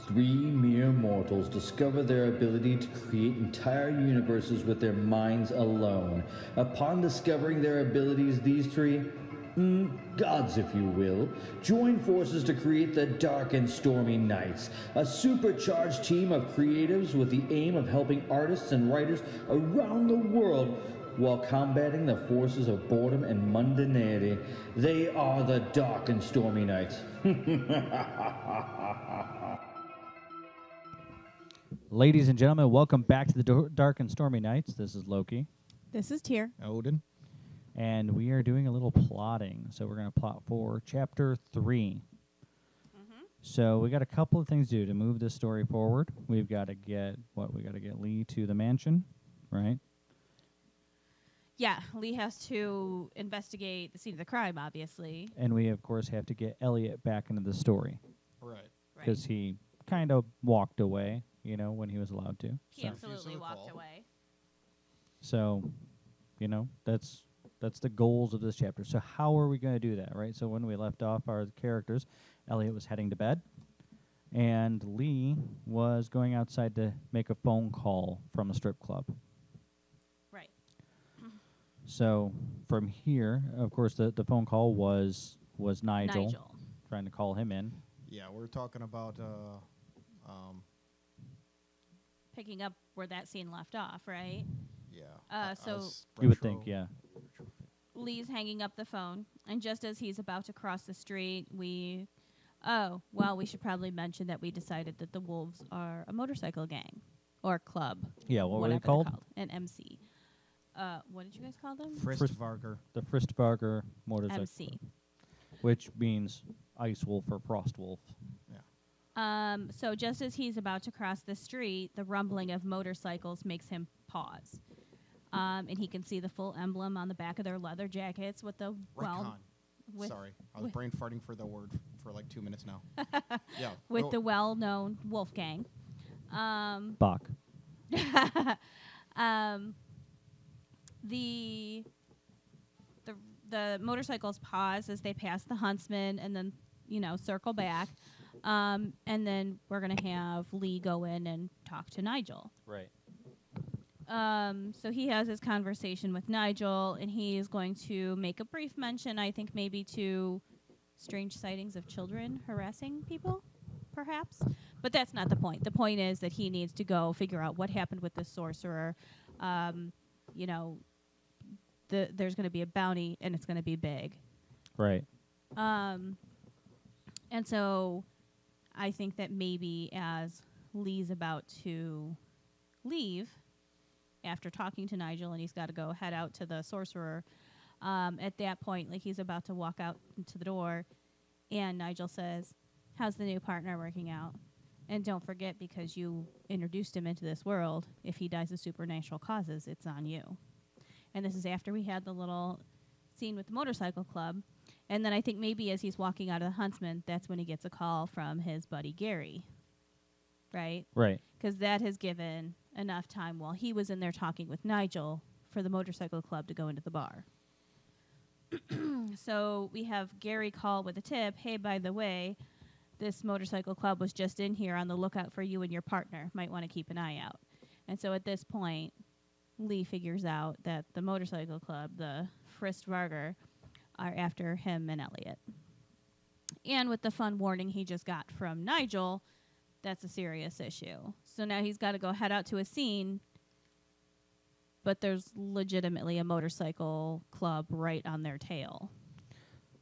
three mere mortals discover their ability to create entire universes with their minds alone. Upon discovering their abilities, these three, gods if you will, join forces to create the Dark and Stormy Nights, a supercharged team of creatives with the aim of helping artists and writers around the world while combating the forces of boredom and mundanity. They are the Dark and Stormy Nights. Ladies and gentlemen, welcome back to the Dark and Stormy Nights. This is Loki. This is Tyr. Odin. And we are doing a little plotting. So we're going to plot for Chapter 3. So we got a couple of things to do to move this story forward. We've got to get, we got to get Lee to the mansion, right? Yeah, Lee has to investigate the scene of the crime, obviously. And we, of course, have to get Elliot back into the story. Right. Because he kind of walked away, you know, when he was allowed to. He absolutely walked away. So, you know, that's the goals of this chapter. So how are we going to do that, right? So when we left off our characters, Elliot was heading to bed, and Lee was going outside to make a phone call from a strip club. Right. So from here, of course, the phone call was Nigel trying to call him in. Yeah, we're talking about picking up where that scene left off, right? Yeah. So you would think, yeah. Lee's hanging up the phone, and just as he's about to cross the street, we should probably mention that we decided that the Wolves are a motorcycle gang or club. Yeah, what were they they're called? An MC. What did you guys call them? Fristvarger. The Fristvarger motorcycle. MC. Which means Ice Wolf or Frost Wolf. Yeah. So just as he's about to cross the street, the rumbling of motorcycles makes him pause. And he can see the full emblem on the back of their leather jackets with the Sorry, I was brain farting for the word for like 2 minutes now. Yeah. With the well-known Wolfgang. Bach. The motorcycles pause as they pass the huntsman and then, circle back. And then we're going to have Lee go in and talk to Nigel. Right. So he has his conversation with Nigel, and he is going to make a brief mention, I think maybe to strange sightings of children harassing people, perhaps. But that's not the point. The point is that he needs to go figure out what happened with the sorcerer. There's going to be a bounty, and it's going to be big. Right. And so I think that maybe as Lee's about to leave, after talking to Nigel, and he's got to go head out to the sorcerer, at that point, like, he's about to walk out into the door, and Nigel says, "How's the new partner working out? And don't forget, because you introduced him into this world, if he dies of supernatural causes, it's on you." And this is after we had the little scene with the motorcycle club. And then I think maybe as he's walking out of the Huntsman, that's when he gets a call from his buddy Gary. Right? Right. Because that has given enough time while he was in there talking with Nigel for the motorcycle club to go into the bar. So we have Gary call with a tip. "Hey, by the way, this motorcycle club was just in here on the lookout for you and your partner. Might want to keep an eye out." And so at this point, Lee figures out that the motorcycle club, the Fristvarger, are after him and Elliot. And with the fun warning he just got from Nigel, that's a serious issue. So now he's got to go head out to a scene, but there's legitimately a motorcycle club right on their tail.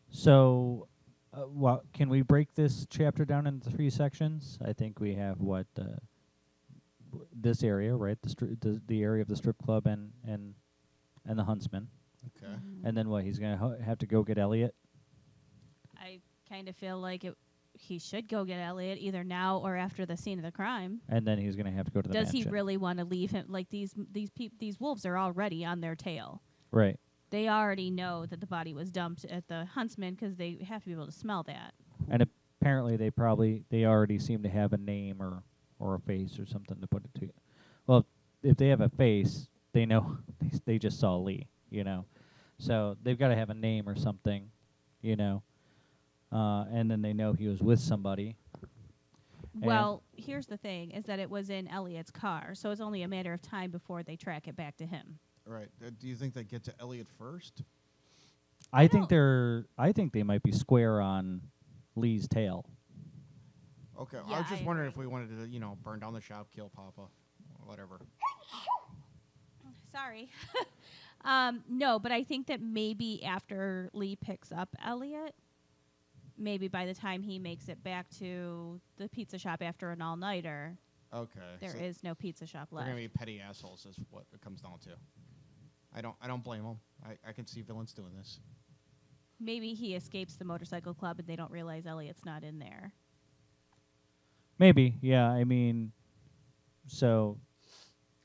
So, can we break this chapter down into 3 sections? I think we have this area, right? The area of the strip club and the huntsman. Okay. And then what? He's gonna have to go get Elliot. I kind of feel like he should go get Elliot either now or after the scene of the crime. And then he's gonna have to go to the Does mansion. he really want to leave him? Like, these wolves are already on their tail. Right. They already know that the body was dumped at the huntsman because they have to be able to smell that. And apparently they already seem to have a name or a face or something to put it to. Well, if they have a face, they know they just saw Lee, So they've got to have a name or something, and then they know he was with somebody. Well, here's the thing: is that it was in Elliot's car, so it's only a matter of time before they track it back to him. Right. Do you think they get to Elliot first? I think they might be square on Lee's tail. Okay. Yeah, I was just I wondering agree. if we wanted to, burn down the shop, kill Papa, whatever. Sorry. No, but I think that maybe after Lee picks up Elliot, maybe by the time he makes it back to the pizza shop after an all-nighter, Okay. there so is no pizza shop they're left. gonna be petty assholes, is what it comes down to. I don't blame them. I can see villains doing this. Maybe he escapes the motorcycle club and they don't realize Elliot's not in there. Maybe, yeah. I mean, so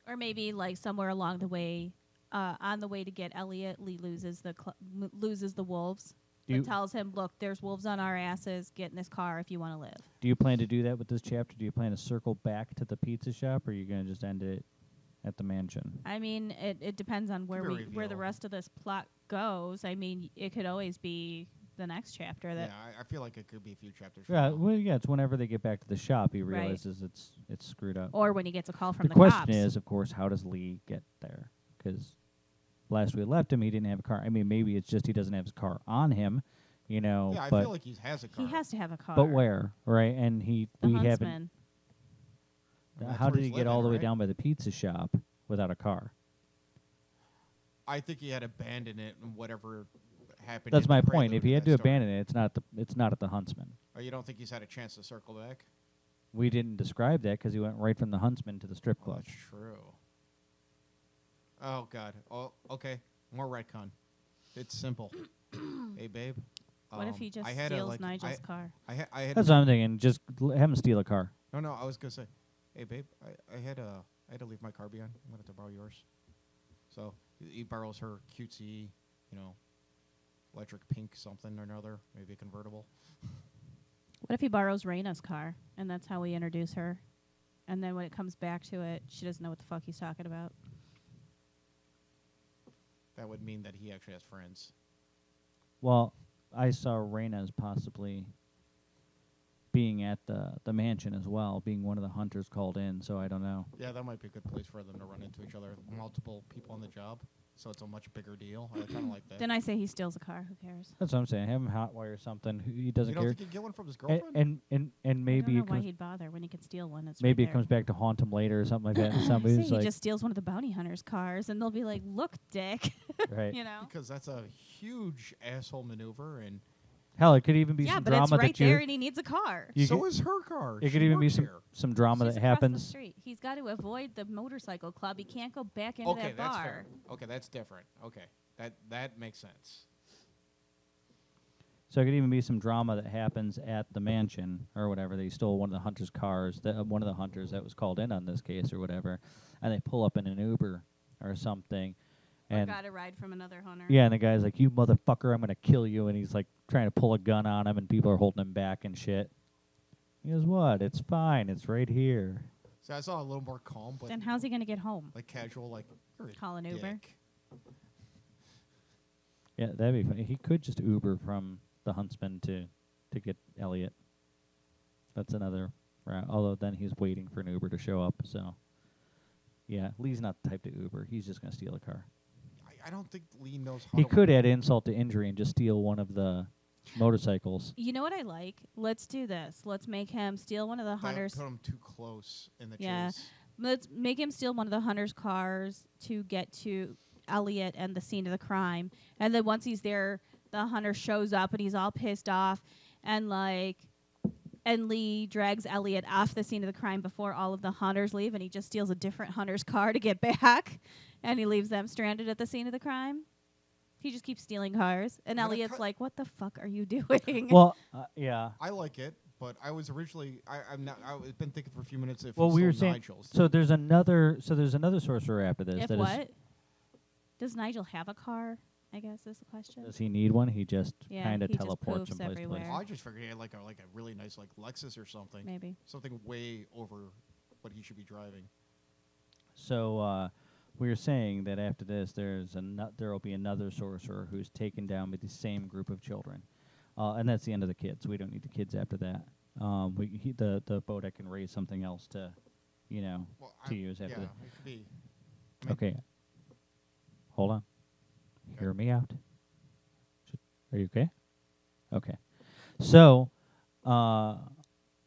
Or maybe like somewhere along the way, on the way to get Elliot, Lee loses the wolves. Do But you- tells him, "Look, there's wolves on our asses. Get in this car if you want to live." do you plan to do that with this chapter? Do you plan to circle back to the pizza shop, or are you going to just end it at the mansion? I mean, it depends on where Could be a where the reveal. rest of this plot goes. I mean, it could always be the next chapter that. Yeah, I feel like it could be a few chapters. from Yeah, now. well, yeah. It's whenever they get back to the shop, he Right. realizes it's screwed up. Or when he gets a call from The the question cops. is, of course, how does Lee get there? Because last we left him, he didn't have a car. I mean, maybe it's just he doesn't have his car on him, Yeah, I but feel like he has a car. he has to have a car. but where, right? And The we haven't. huntsman. That's How where did he's he get all living, the way right? down by the pizza shop without a car? I think he had abandoned it and whatever happened. That's in the my prelude point. If he to had that to story. abandon it, it's not at the Huntsman. Or you don't think he's had a chance to circle back? We didn't describe that because he went right from the Huntsman to the strip Oh, club. that's true. Oh God. Oh, okay. More retcon. It's simple. Hey, babe. What if he just I had steals a, Nigel's car? I had. That's what I'm thinking. Just have him steal a car. No. I was gonna say, hey, babe. I had to leave my car behind. I'm gonna have to borrow yours. So he borrows her cutesy, electric pink something or another, maybe a convertible. What if he borrows Raina's car and that's how we introduce her? And then when it comes back to it, she doesn't know what the fuck he's talking about. That would mean that he actually has friends. Well, I saw Raina as possibly being at the mansion as well, being one of the hunters called in. So I don't know. Yeah, that might be a good place for them to run into each other. Multiple people on the job, so it's a much bigger deal. I kind of like that. Then I say he steals a car. Who cares? That's what I'm saying. Have him hotwire something. He doesn't you don't care. think he'd get one from his And girlfriend? and maybe I it don't know why comes he'd bother when he could steal one. It's maybe right it comes there. back to haunt him later or something like that. And I somebody's say he like, just steals one of the bounty hunters' cars, and they'll be like, "Look, dick," right. you know. Because that's a huge asshole maneuver, and Hell, it could even be Yeah, some but drama it's right that you. there, and he needs a car. You so could- is her car. It She could even be works some here. some drama She's that across happens. The street. He's got to avoid the motorcycle club. He can't go back into Okay, that that's bar. fair. Okay, that's different. Okay, that makes sense. So it could even be some drama that happens at the mansion or whatever. They stole one of the hunters' cars, one of the hunters that was called in on this case or whatever, and they pull up in an Uber or something. Or And got a ride from another hunter. yeah, and the guy's like, "You motherfucker, I'm gonna kill you," and he's like trying to pull a gun on him, and people are holding him back and shit. He goes, "What? It's fine. It's right here." So I saw a little more calm, but Then how's he going to get home? like casual, like you're a Call an Uber? dick. Yeah, that'd be funny. He could just Uber from the Huntsman to get Elliot. That's another route. Although then he's waiting for an Uber to show up. So yeah, Lee's not the type to Uber. He's just gonna steal a car. I don't think Lee knows how. He to could add insult to injury and just steal one of the motorcycles. You know what I like? Let's do this. Let's make him steal one of the That hunters. put him too close in the Yeah. chase. Let's make him steal one of the hunter's cars to get to Elliot and the scene of the crime. And then once he's there, the hunter shows up and he's all pissed off, and Lee drags Elliot off the scene of the crime before all of the hunters leave, and he just steals a different hunter's car to get back, and he leaves them stranded at the scene of the crime. He just keeps stealing cars, and I'm gonna Elliot's cut- like, "What the fuck are you doing?" Well, yeah. I like it, but I was originally I'm not. I've been thinking for a few minutes if Well, he we were stole saying. Nigel's. So there's another sorcerer after this. If that is- what? Does Nigel have a car? I guess is the question. does he need one? He just Yeah, kind of he just teleports poofs from place to place. everywhere. I just figured he had like a really nice like Lexus or something. Maybe. Something way over what he should be driving. So we were saying that after this, there will be another sorcerer who's taken down with the same group of children, and that's the end of the kids. We don't need the kids after that. The boat I can raise something else to, Well, to use after. yeah, it could be. I mean, Okay. Hold on. Okay. Hear me out. Are you okay? Okay. So,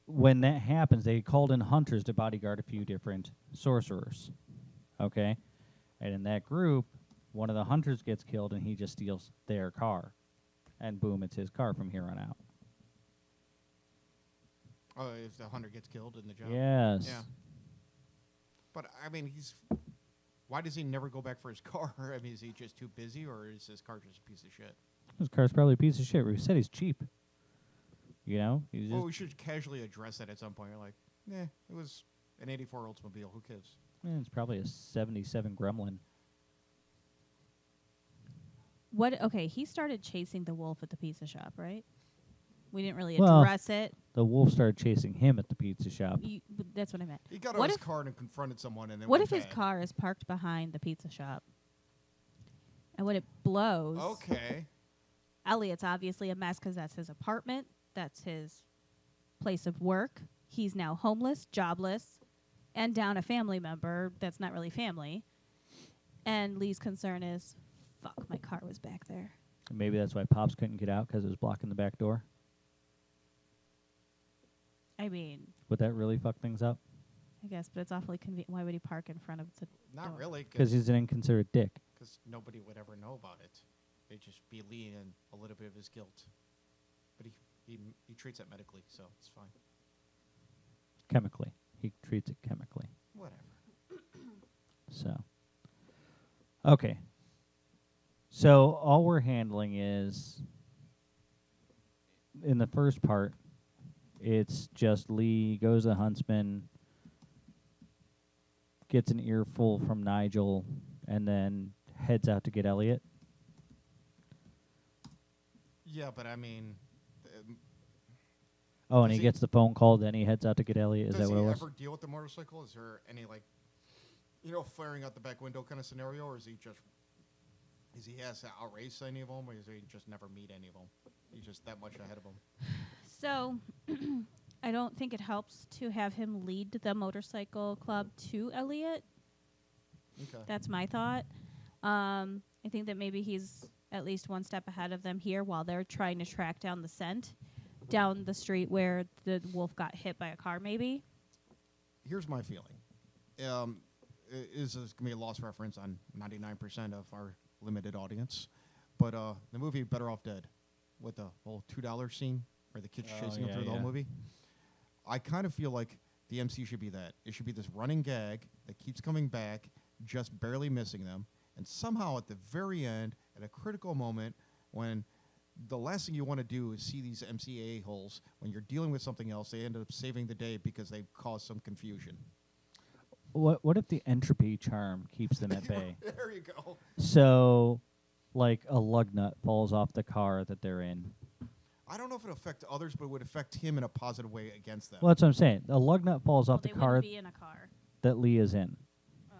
when that happens, they called in hunters to bodyguard a few different sorcerers. Okay? And in that group, one of the hunters gets killed and he just steals their car. And boom, it's his car from here on out. Oh, if the hunter gets killed in the job. Yes. Yeah. But I mean, why does he never go back for his car? I mean, is he just too busy, or is his car just a piece of shit? His car's probably a piece of shit. We said he's cheap. He's Well, just, we should casually address that at some point. You're like, it was an '84 Oldsmobile. Who cares? it's probably a 77 Gremlin. Okay, he started chasing the wolf at the pizza shop, right? We didn't really Well, address it. The wolf started chasing him at the pizza shop. That's what I meant. He got out What of his if- car and confronted someone, and then What went if his bad. car is parked behind the pizza shop? And when it blows, Okay. Elliot's obviously a mess because that's his apartment. That's his place of work. He's now homeless, jobless, and down a family member that's not really family. And Lee's concern is, fuck, my car was back there. Maybe that's why Pops couldn't get out because it was blocking the back door. I mean, Would that really fuck things up? I guess, but it's awfully convenient. Why would he park in front of the Not door? really, Because he's an inconsiderate dick. because nobody would ever know about it. They'd just be leaning a little bit of his guilt. But he treats it medically, so it's fine. Chemically. He treats it chemically. Whatever. So. Okay. So all we're handling is, in the first part, it's just Lee goes to Huntsman, gets an earful from Nigel, and then heads out to get Elliot. Yeah, but I mean, Oh, and Does he he- gets the phone call, then he heads out to get Elliot. Is does that what he it was? ever deal with the motorcycle? Is there any flaring out the back window kind of scenario, or is he has to outrace any of them, or is he just never meet any of them? He's just that much ahead of them. So, I don't think it helps to have him lead the motorcycle club to Elliot. Okay. That's my thought. I think that maybe he's at least one step ahead of them here while they're trying to track down the scent down the street where the wolf got hit by a car, maybe. Here's my feeling. Is going to be a lost reference on 99% of our limited audience, but the movie Better Off Dead, with the whole $2 scene where the kid's chasing him through the whole movie, I kind of feel like the MC should be that. It should be this running gag that keeps coming back, just barely missing them, and somehow at the very end, at a critical moment, when the last thing you want to do is see these MC a-holes, when you're dealing with something else, they end up saving the day because they caused some confusion. What if the entropy charm keeps them at bay? There you go. So, like a lug nut falls off the car that they're in. I don't know if it affect others, but it would affect him in a positive way against them. Well, that's what I'm saying. A lug nut falls off They the car wouldn't be in a car. that Lee is in. Oh.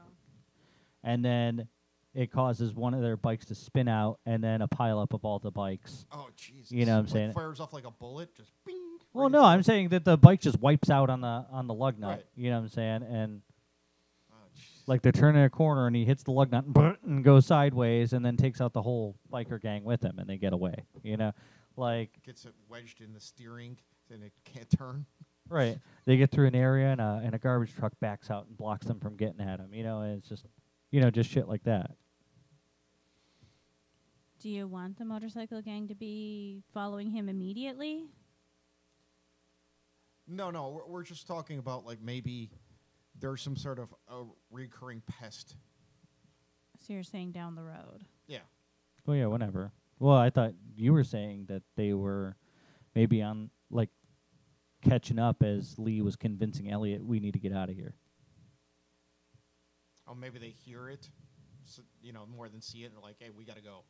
And then it causes one of their bikes to spin out, and then a pileup of all the bikes. Oh, Jesus. You know what I'm Like saying? Fires off like a bullet, just bing. Well, right no, into I'm it. saying that the bike just wipes out on the lug nut. Right. You know what I'm saying? And Oh, jeez. like they're turning a corner, and he hits the lug nut and goes sideways, and then takes out the whole biker gang with him, and they get away. You know, like Gets it wedged in the steering, and it can't turn. right. They get through an area, and a garbage truck backs out and blocks them from getting at him. You know, and it's just, just shit like that. Do you want the motorcycle gang to be following him immediately? No, we're just talking about like maybe there's some sort of a recurring pest. So you're saying down the road. Yeah. Well, yeah, whenever. Well, I thought you were saying that they were maybe on, like, catching up as Lee was convincing Elliot, we need to get out of here. Oh, maybe they hear it, more than see it, and they're like, hey, we got to go.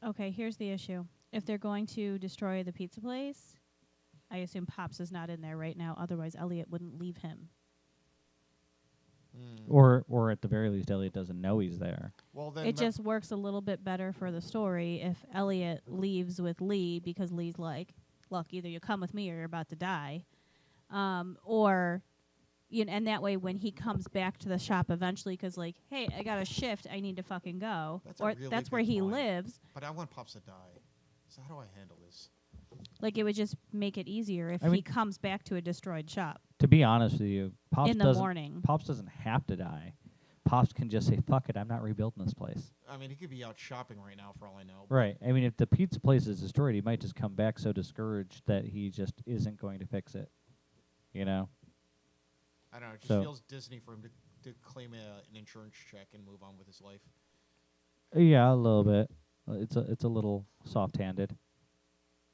Okay, here's the issue. If they're going to destroy the pizza place, I assume Pops is not in there right now. Otherwise, Elliot wouldn't leave him. Or at the very least, Elliot doesn't know he's there. Well, then It just works a little bit better for the story if Elliot leaves with Lee because Lee's like, look, either you come with me or you're about to die. Or, and that way when he comes back to the shop eventually, because like, hey, I got a shift, I need to fucking go. That's a or really that's where good he point. lives. But I want Pops to die. So how do I handle this? Like, it would just make it easier if I he mean- comes back to a destroyed shop To be honest with you, Pops in the doesn't. morning. Pops doesn't have to die. Pops can just say, "Fuck it, I'm not rebuilding this place." I mean, he could be out shopping right now for all I know. Right. I mean, if the pizza place is destroyed, he might just come back so discouraged that he just isn't going to fix it. You know? I don't know. It just So- feels Disney for him to claim an insurance check and move on with his life. Yeah, a little bit. It's a little soft-handed.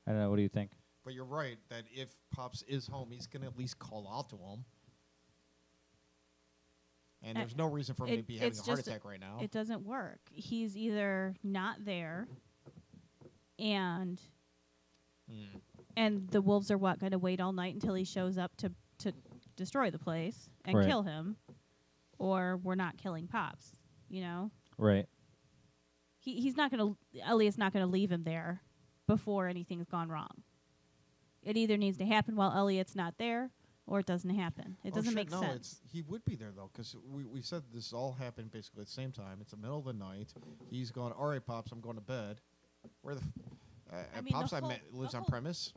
I don't know. What do you think? But you're right that if Pops is home, he's going to at least call out to him. And there's no reason for him to be having a heart attack right now. It doesn't work. He's either not there, and the wolves are going to wait all night until he shows up to destroy the place and Right. kill him, or we're not killing Pops. You know, Right. he's not going to. Elliot's not going to leave him there before anything's gone wrong. It either needs to happen while Elliot's not there, or it doesn't happen. It doesn't make sense. He would be there, though, because we said this all happened basically at the same time. It's the middle of the night. He's going, all right, Pops, I'm going to bed. Where the I mean, Pops the whole- lives the on whole- premise?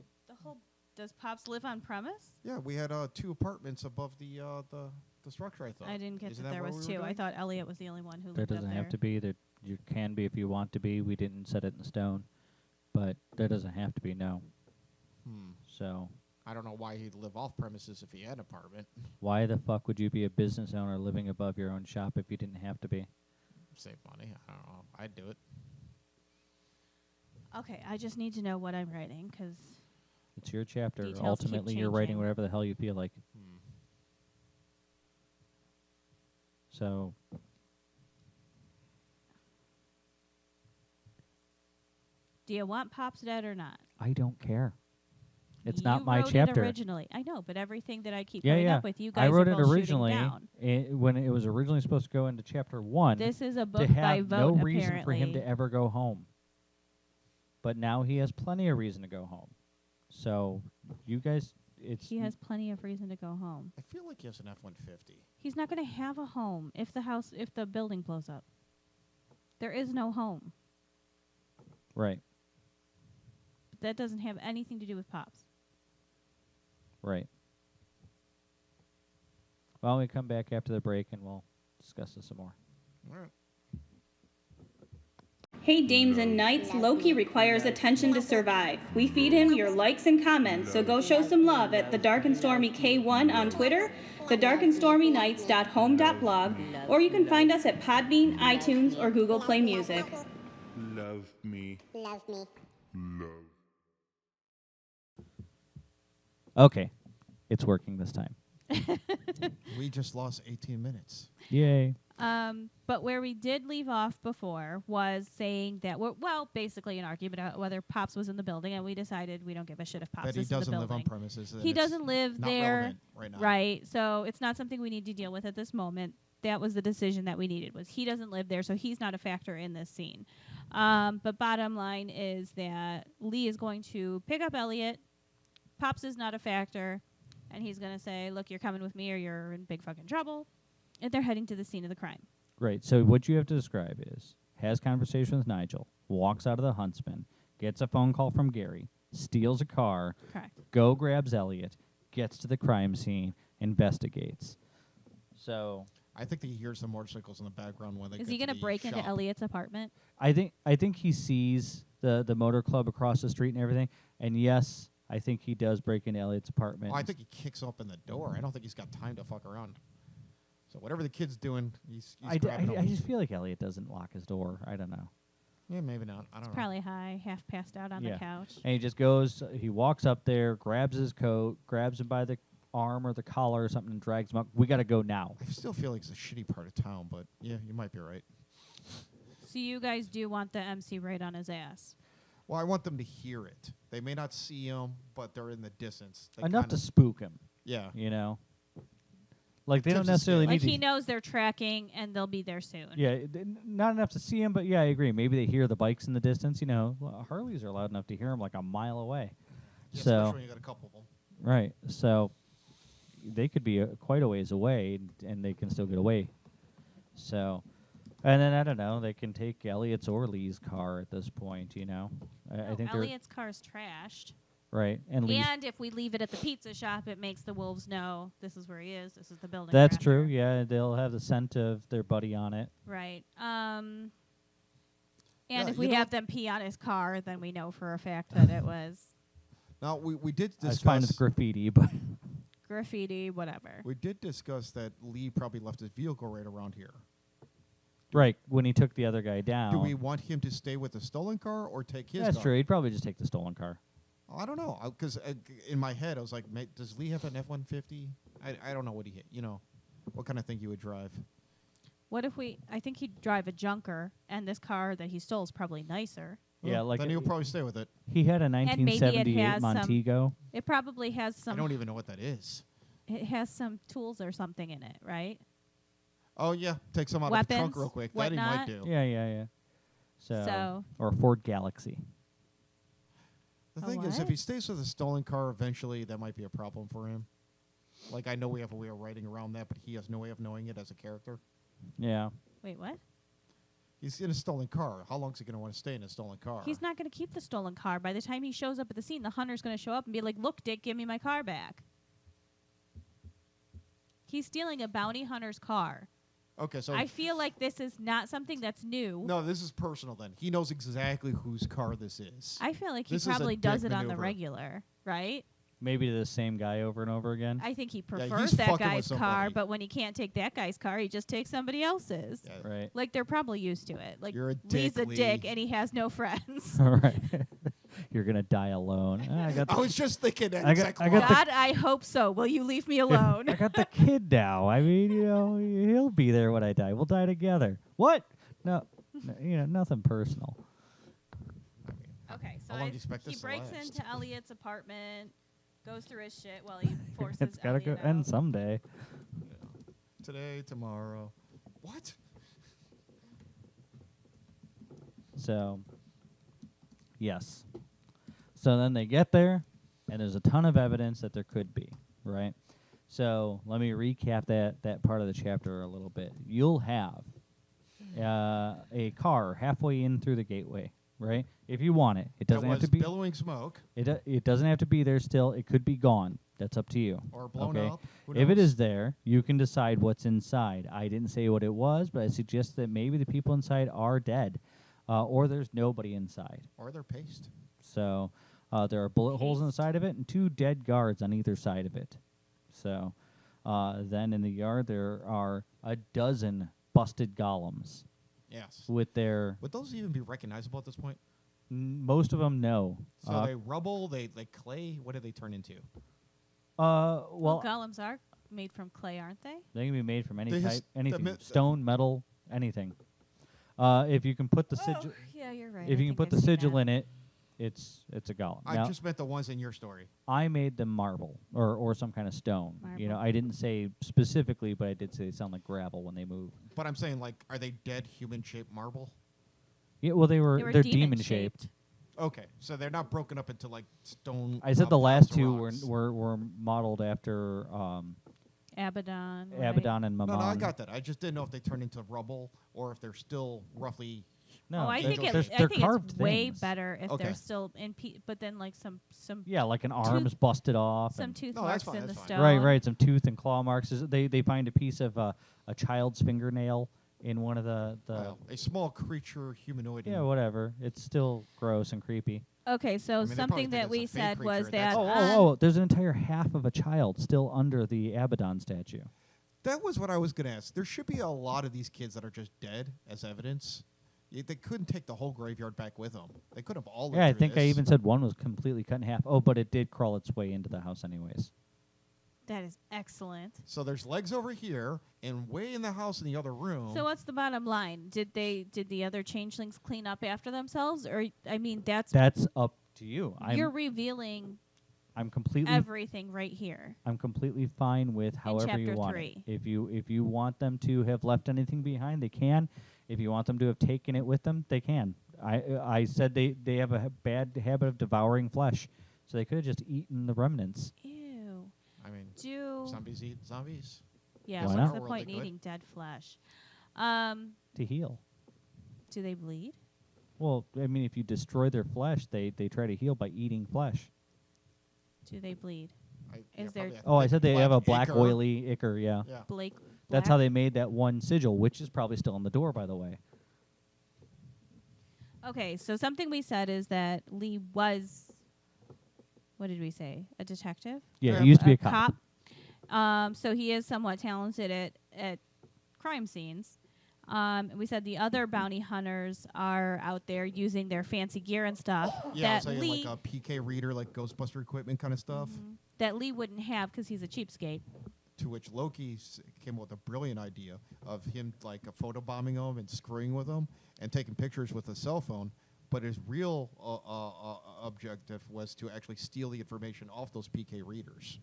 Does Pops live on premise? Yeah, we had 2 apartments above the structure, I thought. I didn't get Isn't that there what was we were 2. I doing? thought Elliot was the only one who There lived up doesn't there. have to be. There you can be if you want to be. We didn't set it in stone, but there doesn't have to be. No. So I don't know why he'd live off premises if he had an apartment. why the fuck would you be a business owner living above your own shop if you didn't have to be? Save money. I don't know. I'd do it. Okay, I just need to know what I'm writing, because It's your chapter. Details keep Ultimately, you're writing changing. whatever the hell you feel like. So do you want Pops dead or not? I don't care. It's You not my wrote chapter. It originally. I know, but everything that I keep Yeah, coming yeah. up with, you guys I wrote are it both shooting originally down. when it was originally supposed to go into chapter 1. This is a to book by have vote, no apparently. reason for him to ever go home. But now he has plenty of reason to go home. So you guys, it's He has plenty of reason to go home. I feel like he has an F-150. He's not going to have a home if the building blows up. There is no home. right, That doesn't have anything to do with Pops. right. Well, we come back after the break and we'll discuss this some more. All right. Hey dames and knights, Loki requires attention to survive. We feed him your likes and comments, so go show some love at the Dark and Stormy K1 on Twitter, thedarkandstormyknights.home.blog, or you can find us at Podbean, iTunes, or Google Play Music. Love me. Love me. Love. Okay, it's working this time. We just lost 18 minutes. Yay. But where we did leave off before was saying that basically an argument about whether Pops was in the building, and we decided we don't give a shit if Pops That he is in the doesn't live building. on premises. and He it's doesn't live not there, relevant right now. right? So it's not something we need to deal with at this moment. That was the decision that we needed. Was he doesn't live there, so he's not a factor in this scene. But bottom line is that Lee is going to pick up Elliot. Pops is not a factor, and he's going to say, "Look, you're coming with me, or you're in big fucking trouble." And they're heading to the scene of the crime. Right. So what you have to describe is has conversation with Nigel, walks out of the Huntsman, gets a phone call from Gary, steals a car, Correct. grabs Elliot, gets to the crime scene, investigates. So I think that he hears the motorcycles in the background when they Is get he going to to the break into shop. Elliot's apartment? I think he sees the motor club across the street and everything. And yes, I think he does break into Elliot's apartment. Oh, I think he kicks open the door. I don't think he's got time to fuck around. So whatever the kid's doing, he's grabbing I him. just feel like Elliot doesn't lock his door. I don't know. Yeah, maybe not. I don't know. Probably high, half passed out on Yeah. the couch. And he just goes, he walks up there, grabs his coat, grabs him by the arm or the collar or something and drags him up. We got to go now. I still feel like it's a shitty part of town, but yeah, you might be right. So you guys do want the MC right on his ass. Well, I want them to hear it. They may not see him, but they're in the distance. They Enough kinda- to spook him, Yeah. you know? Like, they don't Tips the necessarily scale. need Like he to... knows they're tracking and they'll be there soon. Yeah, not enough to see him, but yeah, I agree. Maybe they hear the bikes in the distance. You know, Harleys are loud enough to hear him like a mile away. Yeah, So especially when you got a couple of them. right, so they could be quite a ways away, and they can still get away. So, and then I don't know, they can take Elliot's or Lee's car at this point. You know, I No, think Elliot's car's trashed. they're right, and Lee's. And if we leave it at the pizza shop, it makes the wolves know this is where he is. This is the building. That's we're true. after. Yeah, they'll have the scent of their buddy on it. Right. Yeah, And if you we know- have them pee on his car, then we know for a fact that it was Now we did It's fine with discuss. graffiti, but graffiti, whatever. We did discuss that Lee probably left his vehicle right around here. right when he took the other guy down. Do we want him to stay with the stolen car or take his That's car? true. He'd probably just take the stolen car. I don't know, because in my head I was like, does Lee have an F-150? I don't know what what kind of thing he would drive. What if I think he'd drive a junker, and this car that he stole is probably nicer. Yeah, Well, like then he'll probably stay with it. he had a maybe it 1978 has some- Montego. It probably has I some. don't even know what that is. It has some tools or something in it, right? Oh yeah, take some out of the trunk Weapons, real quick. That he might whatnot. do. Yeah. So- or a Ford Galaxy. The A thing is, if what? he stays with a stolen car, eventually that might be a problem for him. Like I know we have a way of writing around that, but he has no way of knowing it as a character. Yeah. Wait, what? He's in a stolen car. How long is he going to want to stay in a stolen car? He's not going to keep the stolen car. By the time he shows up at the scene, the hunter's going to show up and be like, "Look, Dick, give me my car back." He's stealing a bounty hunter's car. Okay, so I feel like this is not something that's new. no, this is personal. Then he knows exactly whose car this is. I feel like he This is a probably does dick it on the maneuver. regular, right? Maybe to the same guy over and over again. I think he he's prefers that fucking with guy's car, somebody. but when he can't take that guy's car, he just takes somebody else's. Yeah. Right. Like they're probably used to it. Like You're a Lee's dick, a dick Lee. and he has no friends. All right. You're gonna die alone. I got I the, was just thinking that I got- exact I got line. the- God, I hope so. Will you leave me alone? I got the kid now. I mean, he'll be there when I die. We'll die together. What? No, nothing personal. Okay, so How long do you expect he this to breaks last? into Elliot's apartment, goes through his shit while he forces It's gotta go Elliot end out. someday. Today, tomorrow. What? So, yes. So then they get there, and there's a ton of evidence that there could be, right? So let me recap that part of the chapter a little bit. You'll have a car halfway in through the gateway, right? If you want it, it doesn't that have was to be. billowing smoke It doesn't have to be there still. It could be gone. That's up to you. or blown okay? up. Who If it knows? is there, you can decide what's inside. I didn't say what it was, but I suggest that maybe the people inside are dead, or there's nobody inside. or their paste. So there are bullet holes in the side of it and 2 dead guards on either side of it. So then in the yard there are a dozen busted golems Yes. with their Would those even be recognizable at this point? most of them no. So they rubble, they clay. What do they turn into? Well, golems are made from clay, aren't they? they can be made from any They type, just- anything, the stone, metal, anything. If you can put the sigil, Yeah, you're right. if you can put the sigil in it, it's a golem. I Now, just meant the ones in your story. I made them marble or some kind of stone. You know, Marble. I didn't say specifically, but I did say they sound like gravel when they move. But I'm saying, like, are they dead human-shaped marble? Yeah, well, They were they're demon demon shaped. Okay, so they're not broken up into like stone. I said the last two rocks. were modeled after Abaddon. right? Abaddon and Mammon. No, I got that. I just didn't know if they turn into rubble or if they're still roughly. No, Oh, I they're- think they're, I they're think carved it's way things. better if Okay. they're still in. But then like some Yeah, like an arm's busted off. some and- tooth No, marks that's fine, in the that's fine. stone. right, some tooth and claw marks. They find a piece of a child's fingernail in one of the Well, a small creature humanoid. yeah, whatever. It's still gross and creepy. Okay, so I mean, they probably something think that it's we a fake said was creature, that that's Oh, there's an entire half of a child still under the Abaddon statue. That was what I was going to ask. There should be a lot of these kids that are just dead as evidence. They couldn't take the whole graveyard back with them. They could have all lived Yeah, I through think I this. even said one was completely cut in half. Oh, but it did crawl its way into the house anyways. that is excellent. So there's legs over here, and way in the house in the other room. So what's the bottom line? Did the other changelings clean up after themselves, or I mean that's up to you. you're revealing I'm completely everything right here. I'm completely fine with however you chapter want 3. it. If you want them to have left anything behind, they can. If you want them to have taken it with them, they can. I said they have a bad habit of devouring flesh, So they could have just eaten the remnants. Ew. I mean, Do zombies eat zombies. yeah. Why What's not? the World, point they in could. eating dead flesh? Do To heal. they bleed? Well, I mean, if you destroy their flesh, they try to heal by eating flesh. Do they bleed? Yeah, Is there- probably a Oh, I thick said they have a black ichor. oily ichor, yeah. Yeah. Blake. That's black? how they made that one sigil, which is probably still on the door, by the way. Okay, so something we said is that Lee was, what did we say? A detective? Yeah, Or he used to be a cop. So he is somewhat talented at crime scenes. We said the other bounty hunters are out there using their fancy gear and stuff Yeah, that say Lee like a PK reader, like Ghostbuster equipment kind of stuff. that Lee wouldn't have because he's a cheapskate. To which Loki came up with a brilliant idea of him like photobombing them and screwing with them and taking pictures with a cell phone. But his real objective was to actually steal the information off those PK readers,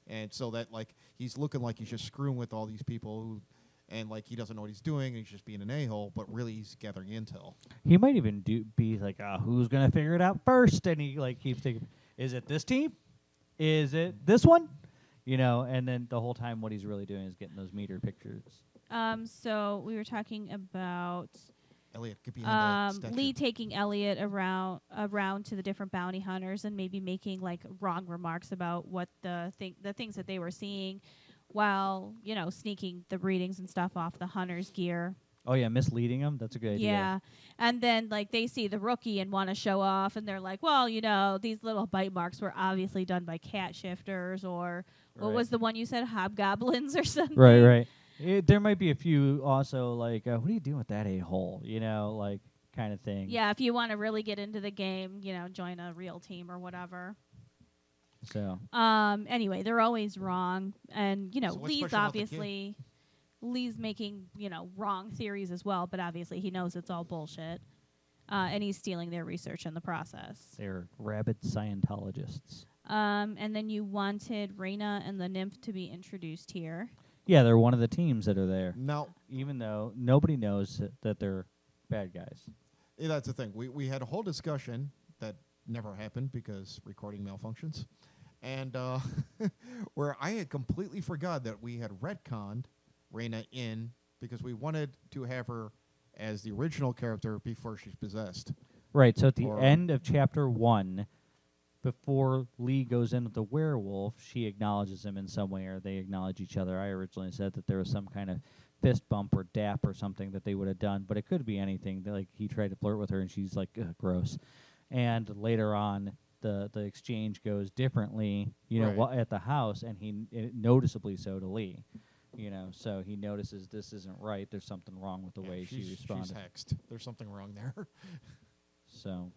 and so that like he's looking like he's just screwing with all these people who, and like he doesn't know what he's doing and he's just being an a-hole, but really he's gathering intel. He might even be like, who's going to figure it out first? And he like keeps thinking, is it this team? Is it this one? You know, and then the whole time what he's really doing is getting those meter pictures. So we were talking about Elliot could be behind that statue. Lee taking Elliot around to the different bounty hunters and maybe making like wrong remarks about what the things that they were seeing, while sneaking the readings and stuff off the hunter's gear. Oh, yeah, misleading him? That's a good idea. Yeah, and then like they see the rookie and want to show off, and they're like, well, these little bite marks were obviously done by cat shifters, or what Right. was the one you said, hobgoblins or something. Right. There might be a few also like, what are you doing with that a-hole? Like kind of thing. Yeah, if you want to really get into the game, join a real team or whatever. So. Anyway, they're always wrong, and So what's Lee's special about the kid? obviously Lee's making wrong theories as well, but obviously he knows it's all bullshit, and he's stealing their research in the process. They're rabid Scientologists. And then you wanted Raina and the nymph to be introduced here. Yeah, they're one of the teams that are there. Now, Even though nobody knows that they're bad guys. that's the thing. We had a whole discussion that never happened because recording malfunctions, and where I had completely forgot that we had retconned Raina in because we wanted to have her as the original character before she's possessed. Right, so at the Or- end of chapter 1, before Lee goes in with the werewolf, she acknowledges him in some way, or they acknowledge each other. I originally said that there was some kind of fist bump or dap or something that they would have done, but it could be anything. Like he tried to flirt with her, and she's like, ugh, gross. And later on, the exchange goes differently, Right. at the house, and noticeably so to Lee. So he notices this isn't right. There's something wrong with the way she responded. She's hexed. There's something wrong there. So.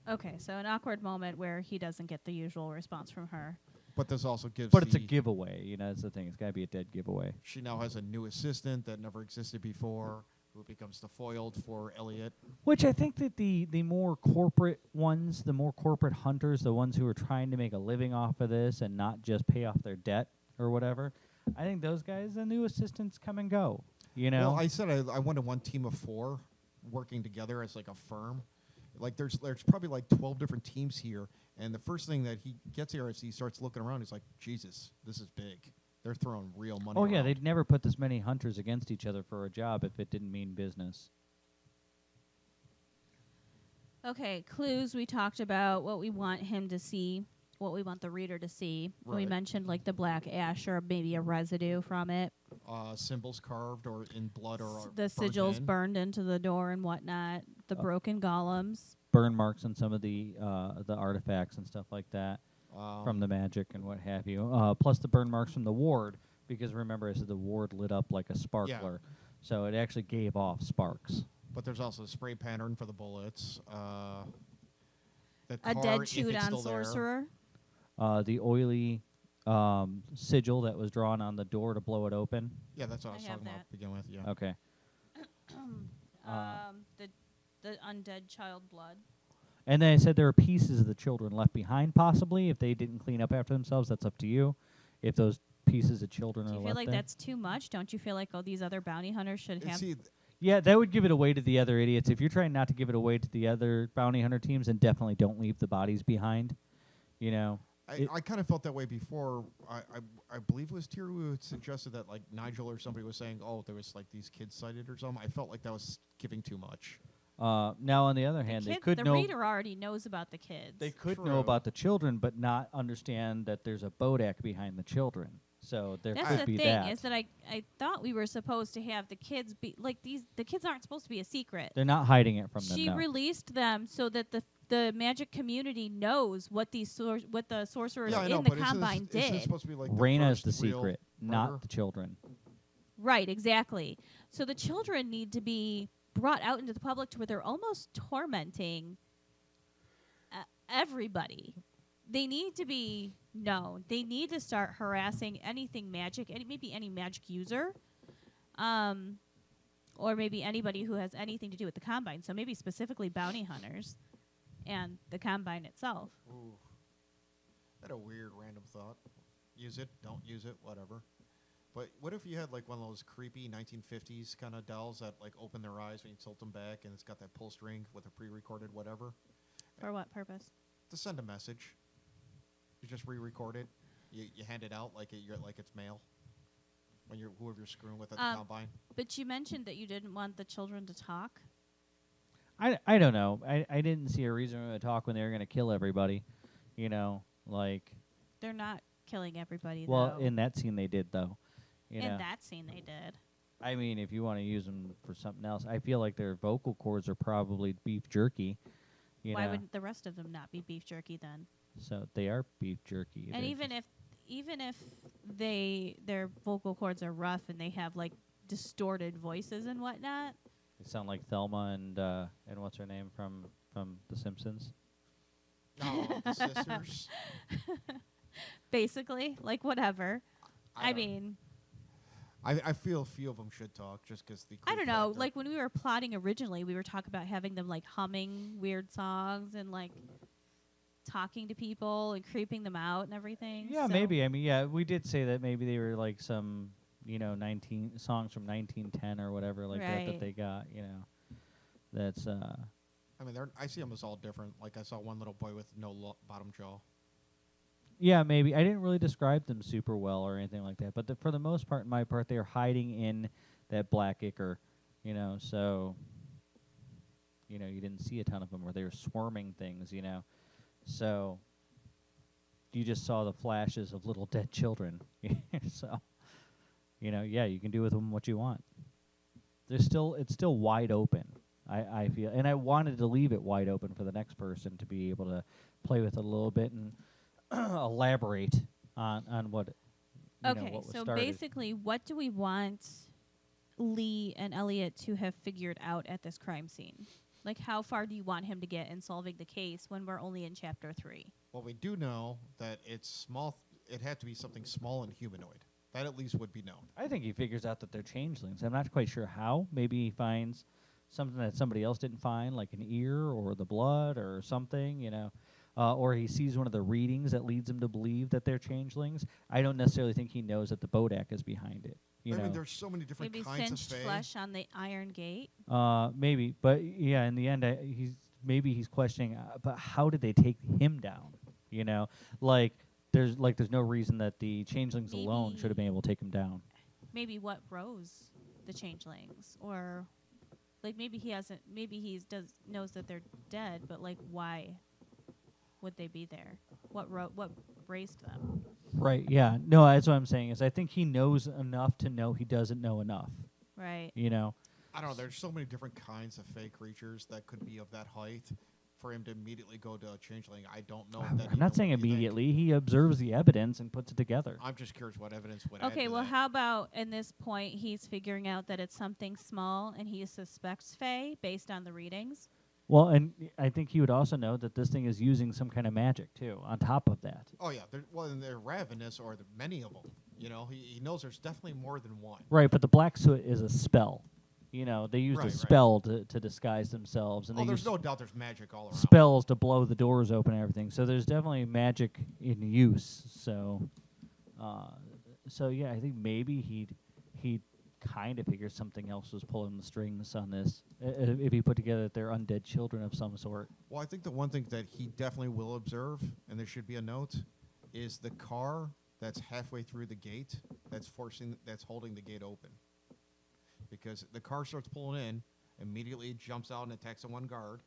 Okay, so an awkward moment where he doesn't get the usual response from her. But this also gives. But it's a giveaway, that's the thing. It's got to be a dead giveaway. She now has a new assistant that never existed before, who becomes the foiled for Elliot. Which I think that the more corporate ones, the more corporate hunters, the ones who are trying to make a living off of this and not just pay off their debt or whatever, I think those guys, the new assistants, come and go. Well, I said I wanted one team of 4 working together as like a firm. Like there's probably like 12 different teams here, and the first thing that he gets here is he starts looking around. He's like, Jesus, this is big. They're throwing real money. Oh, yeah, around. they'd never put this many hunters against each other for a job if it didn't mean business. Okay, clues. We talked about what we want him to see, what we want the reader to see. We Right. mentioned like the black ash or maybe a residue from it. Symbols carved or in blood or The burnt sigils in. burned into the door and whatnot. The broken golems. Burn marks on some of the artifacts and stuff like that from the magic and what have you. Plus the burn marks from the ward, because remember I said the ward lit up like a sparkler. So it actually gave off sparks. But there's also a spray pattern for the bullets. The A car, dead if chewed it's on still there. sorcerer. The oily sigil that was drawn on the door to blow it open. Yeah, that's what I was I have talking about that. to begin with. Yeah. Okay. The undead child blood. And then I said there are pieces of the children left behind, possibly. If they didn't clean up after themselves, that's up to you. If those pieces of children Do are you left feel like there. that's too much? Don't you feel like these other bounty hunters should have? See, Yeah, that would give it away to the other idiots. If you're trying not to give it away to the other bounty hunter teams, then definitely don't leave the bodies behind. You know, I kind of felt that way before. I believe it was Tier who had suggested that like Nigel or somebody was saying, oh, there was like these kids sighted or something. I felt like that was giving too much. now on the other hand, they could the know reader already knows about the kids. they could True. know about the children, but not understand that there's a Bodak behind the children. So there That's could the be thing that. is that I thought we were supposed to have the kids be like these. The kids aren't supposed to be a secret. They're not hiding it from them. She No. released them so that the magic community knows what what the sorcerers Yeah, I know, in the but Combine is this did. supposed to be like Raina is the the first real secret, murder? not the children. Right, exactly. So the children need to be brought out into the public to where they're almost tormenting everybody. They need to be known. They need to start harassing anything magic, maybe any magic user, or maybe anybody who has anything to do with the Combine. So maybe specifically bounty hunters and the Combine itself. Ooh. That a weird random thought. Use it, don't use it, whatever. But what if you had like one of those creepy 1950s kind of dolls that like open their eyes when you tilt them back and it's got that pull string with a pre-recorded whatever? For what purpose? To send a message. You just re-record it. You hand it out like it's mail. When you're whoever you're screwing with at the Combine. But you mentioned that you didn't want the children to talk. I don't know. I didn't see a reason to talk when they were going to kill everybody. You know, like. They're not killing everybody, Well, though. in that scene they did, though. You know. In that scene, they did. I mean, if you want to use them for something else, I feel like their vocal cords are probably beef jerky. Why know? would the rest of them not be beef jerky then? So they are beef jerky. And They're even if their vocal cords are rough and they have like distorted voices and whatnot, they sound like Thelma and what's her name from The Simpsons. Oh, the sisters. basically, like whatever. I don't- mean, I feel a few of them should talk just because the. I creep don't know. factor. Like when we were plotting originally, we were talking about having them like humming weird songs and like talking to people and creeping them out and everything. Yeah, so maybe. I mean, yeah, we did say that maybe they were like some 19 songs from 1910 or whatever like that Right. they got. You know, that's I mean, I see them as all different. Like I saw one little boy with no bottom jaw. Yeah, maybe. I didn't really describe them super well or anything like that. But for the most part, in my part, they are hiding in that black ichor, so, you didn't see a ton of them or they were swarming things, So you just saw the flashes of little dead children. So, yeah, you can do with them what you want. It's still wide open, I feel. And I wanted to leave it wide open for the next person to be able to play with it a little bit and elaborate on what Okay, what was so started. basically, what do we want Lee and Elliot to have figured out at this crime scene? Like, how far do you want him to get in solving the case when we're only in chapter 3? Well, we do know that it's small. It had to be something small and humanoid. That at least would be known. I think he figures out that they're changelings. I'm not quite sure how. Maybe he finds something that somebody else didn't find, like an ear or the blood or something, or he sees one of the readings that leads him to believe that they're changelings. I don't necessarily think he knows that the Bodak is behind it. I mean, there's so many different Maybe kinds cinched of fae. flesh on the Iron Gate? Maybe, but yeah, in the end, he's questioning. But how did they take him down? There's no reason that the changelings alone should have been able to take him down. Maybe what rose the changelings? Or, like, maybe he hasn't, maybe he knows that they're dead, but, like, why would they be there? What raised them? Right. Yeah. No, that's what I'm saying. Is I think he knows enough to know he doesn't know enough. Right. I don't know. There's so many different kinds of fey creatures that could be of that height. For him to immediately go to a changeling, I don't know. I'm not saying immediately. He observes the evidence and puts it together. I'm just curious what evidence would. add Okay, to well, that. how about in this point he's figuring out that it's something small and he suspects Fae based on the readings? Well, and I think he would also know that this thing is using some kind of magic too. On top of that. Oh yeah, and they're ravenous, or many of them. He knows there's definitely more than one. Right, but the black soot is a spell. They used a Right. spell to disguise themselves, and they There's use no doubt there's magic all around. spells to blow the doors open and everything. So there's definitely magic in use. So yeah, I think maybe he'd kind of figure something else was pulling the strings on this. If he put together that they're undead children of some sort. Well, I think the one thing that he definitely will observe, and there should be a note, is the car that's halfway through the gate that's holding the gate open. Because the car starts pulling in, immediately it jumps out and attacks the one guard,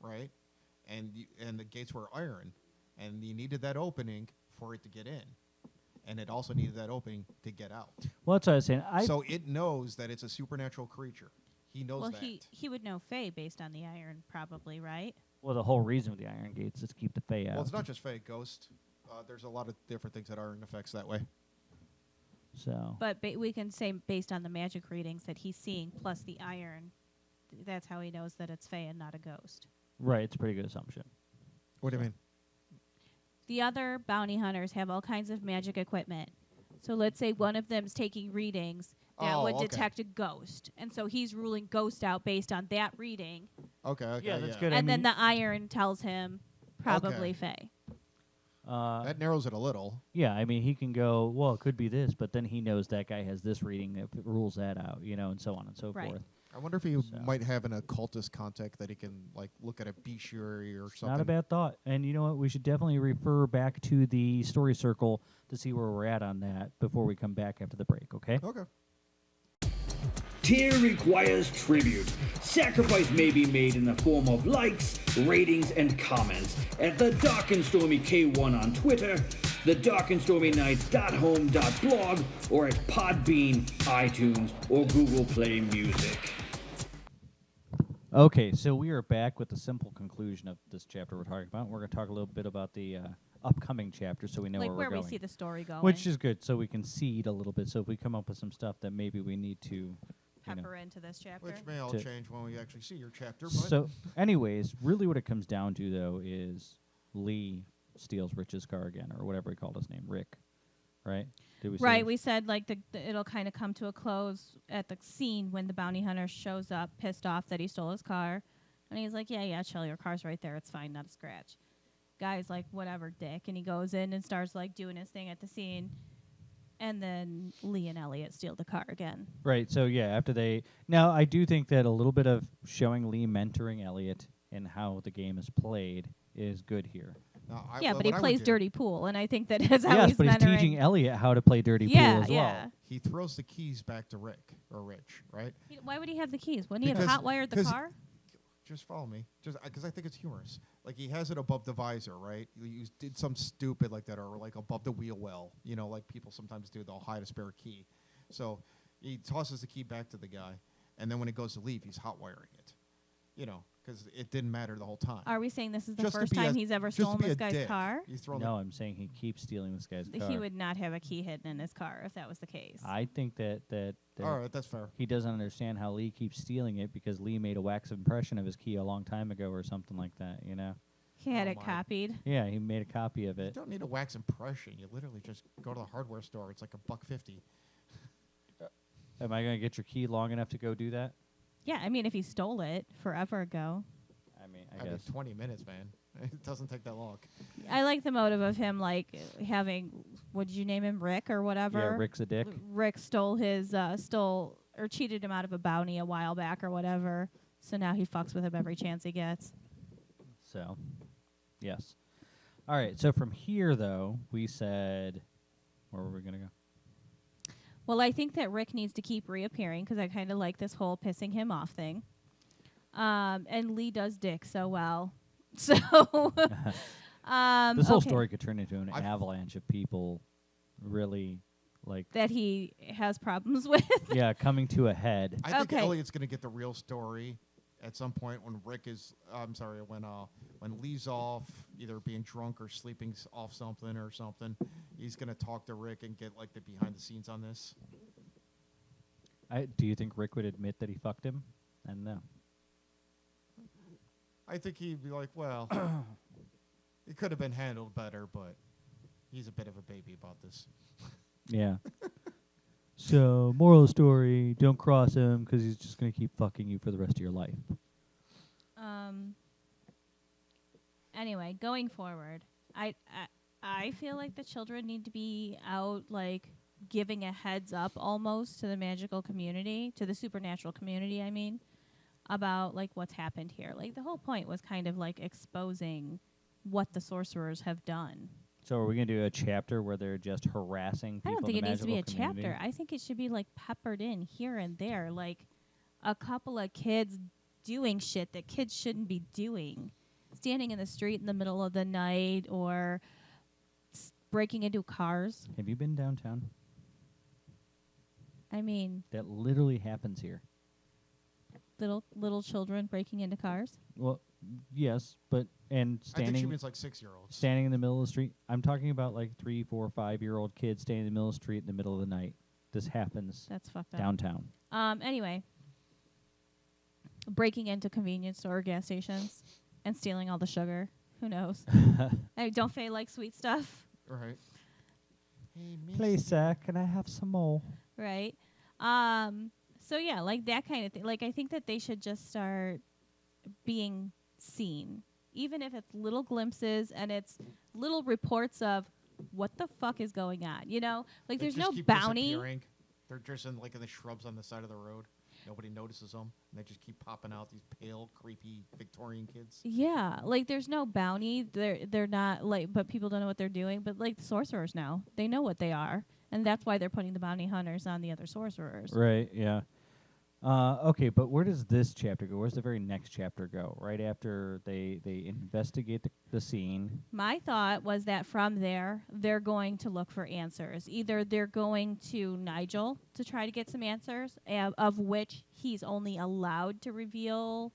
right? And the gates were iron, and you needed that opening for it to get in. And it also needed that opening to get out. Well, that's what I was saying. So it knows that it's a supernatural creature. He knows that. Well, he would know Fae based on the iron, probably, right? Well, the whole reason with the Iron Gates is to keep the Fae out. Well, it's not just Fae, Ghost. There's a lot of different things that iron affects that way. So. But we can say based on the magic readings that he's seeing plus the iron, that's how he knows that it's Fae and not a ghost. Right, it's a pretty good assumption. What do you mean? The other bounty hunters have all kinds of magic equipment. So let's say one of them's taking readings that would detect a ghost. And so he's ruling ghost out based on that reading. Okay, Yeah, that's good. And then the iron tells him probably Fae. That narrows it a little. Yeah, I mean, he can go, well, it could be this, but then he knows that guy has this reading that rules that out, and so on and so Right. forth. I wonder if he might have an occultist contact that he can, look at a bestiary or something. Not a bad thought. And you know what? We should definitely refer back to the story circle to see where we're at on that before we come back after the break, okay? Okay. Tier requires tribute. Sacrifice may be made in the form of likes, ratings, and comments at the Dark and Stormy K1 on Twitter, the darkandstormynights.home.blog, or at Podbean, iTunes, or Google Play Music. Okay, so we are back with the simple conclusion of this chapter we're talking about. We're going to talk a little bit about the upcoming chapter so we know Like where we're we going. see the story going. Which is good, so we can seed a little bit. So if we come up with some stuff that maybe we need to pepper into this chapter. Which may all To- change when we actually see your chapter. But So, anyways, really what it comes down to, though, is Lee steals Rich's car again, or whatever he called his name, Rick, right? Did we say Right, this? we said it'll kind of come to a close at the scene when the bounty hunter shows up, pissed off that he stole his car, and he's like, "Yeah, chill, your car's right there, it's fine, not a scratch." Guy's like, "Whatever, dick," and he goes in and starts doing his thing at the scene, and then Lee and Elliot steal the car again. Right, so yeah, after they... Now, I do think that a little bit of showing Lee mentoring Elliot and how the game is played is good here. Yeah, but he plays dirty pool, and I think that is how Yes, he's but he's mentoring. teaching Elliot how to play dirty pool as well. He throws the keys back to Rick, or Rich, right? Why would he have the keys? Wouldn't he have Because- hot-wired the 'cause- car? Just follow me. Just because I think it's humorous. He has it above the visor, right? You did some stupid like that, or above the wheel well. Like people sometimes do. They'll hide a spare key. So he tosses the key back to the guy, and then when he goes to leave, he's hot wiring it. Because it didn't matter the whole time. Are we saying this is the Just to first be time a- he's ever just to stolen be this a guy's dick. car? He's throwing No, I'm saying he keeps stealing this guy's car. He would not have a key hidden in his car if that was the case. I think that All right, that's fair. he doesn't understand how Lee keeps stealing it because Lee made a wax impression of his key a long time ago or something like that, He had Oh it my. copied. Yeah, he made a copy of You it. don't need a wax impression. You literally just go to the hardware store. It's like $1.50. Am I going to get your key long enough to go do that? Yeah, I mean, if he stole it forever ago. I mean, I mean, 20 minutes, man. It doesn't take that long. I like the motive of him, having, what did you name him, Rick or whatever? Yeah, Rick's a dick. Rick stole or cheated him out of a bounty a while back or whatever. So now he fucks with him every chance he gets. So, yes. All right, so from here, though, we said, where were we going to go? Well, I think that Rick needs to keep reappearing because I kind of like this whole pissing him off thing. And Lee does dick so well. So, This whole okay. story could turn into an avalanche of people really, That he has problems with. yeah, coming to a head. I think Okay. Elliot's going to get the real story at some point when when Lee's off, either being drunk or sleeping off something or something. He's going to talk to Rick and get the behind the scenes on this. Do you think Rick would admit that he fucked him? And no. I think he'd be like, well, it could have been handled better, but he's a bit of a baby about this. Yeah. So, moral of the story, don't cross him because he's just going to keep fucking you for the rest of your life. Anyway, going forward, I feel like the children need to be out giving a heads up almost to the magical community, to the supernatural community, I mean, about like what's happened here. Like the whole point was kind of like exposing what the sorcerers have done. So are we going to do a chapter where they're just harassing people I don't in think the it needs to be a magical community? chapter. I think it should be like peppered in here and there, like a couple of kids doing shit that kids shouldn't be doing. Standing in the street in the middle of the night or breaking into cars. Have you been downtown? I mean, That literally happens here. little children breaking into cars. Well, yes, but and I think she standing means like 6-year-olds. standing in the middle of the street. I'm talking about like 3, 4, 5-year-old kids standing in the middle of the street in the middle of the night. This happens That's fucked up. downtown. Anyway, breaking into convenience store gas stations and stealing all the sugar. Who knows? Don't Faye like sweet stuff? Right. Hey, Please, sir, can I have some more? Right. So yeah, like that kind of thing. Like I think that they should just start being seen, even if it's little glimpses and it's little reports of what the fuck is going on. You know, like They there's just no keep bounty. disappearing. They're just in the shrubs on the side of the road. Nobody notices them. And they just keep popping out, these pale, creepy Victorian kids. Yeah, like there's no bounty. They're not like, but people don't know what they're doing. But like the sorcerers now, they know what they are, and that's why they're putting the bounty hunters on the other sorcerers. Right, yeah. Okay, but where does this chapter go? Where's the very next chapter go? Right after they investigate the scene. My thought was that from there, they're going to look for answers. Either they're going to Nigel to try to get some answers, of which he's only allowed to reveal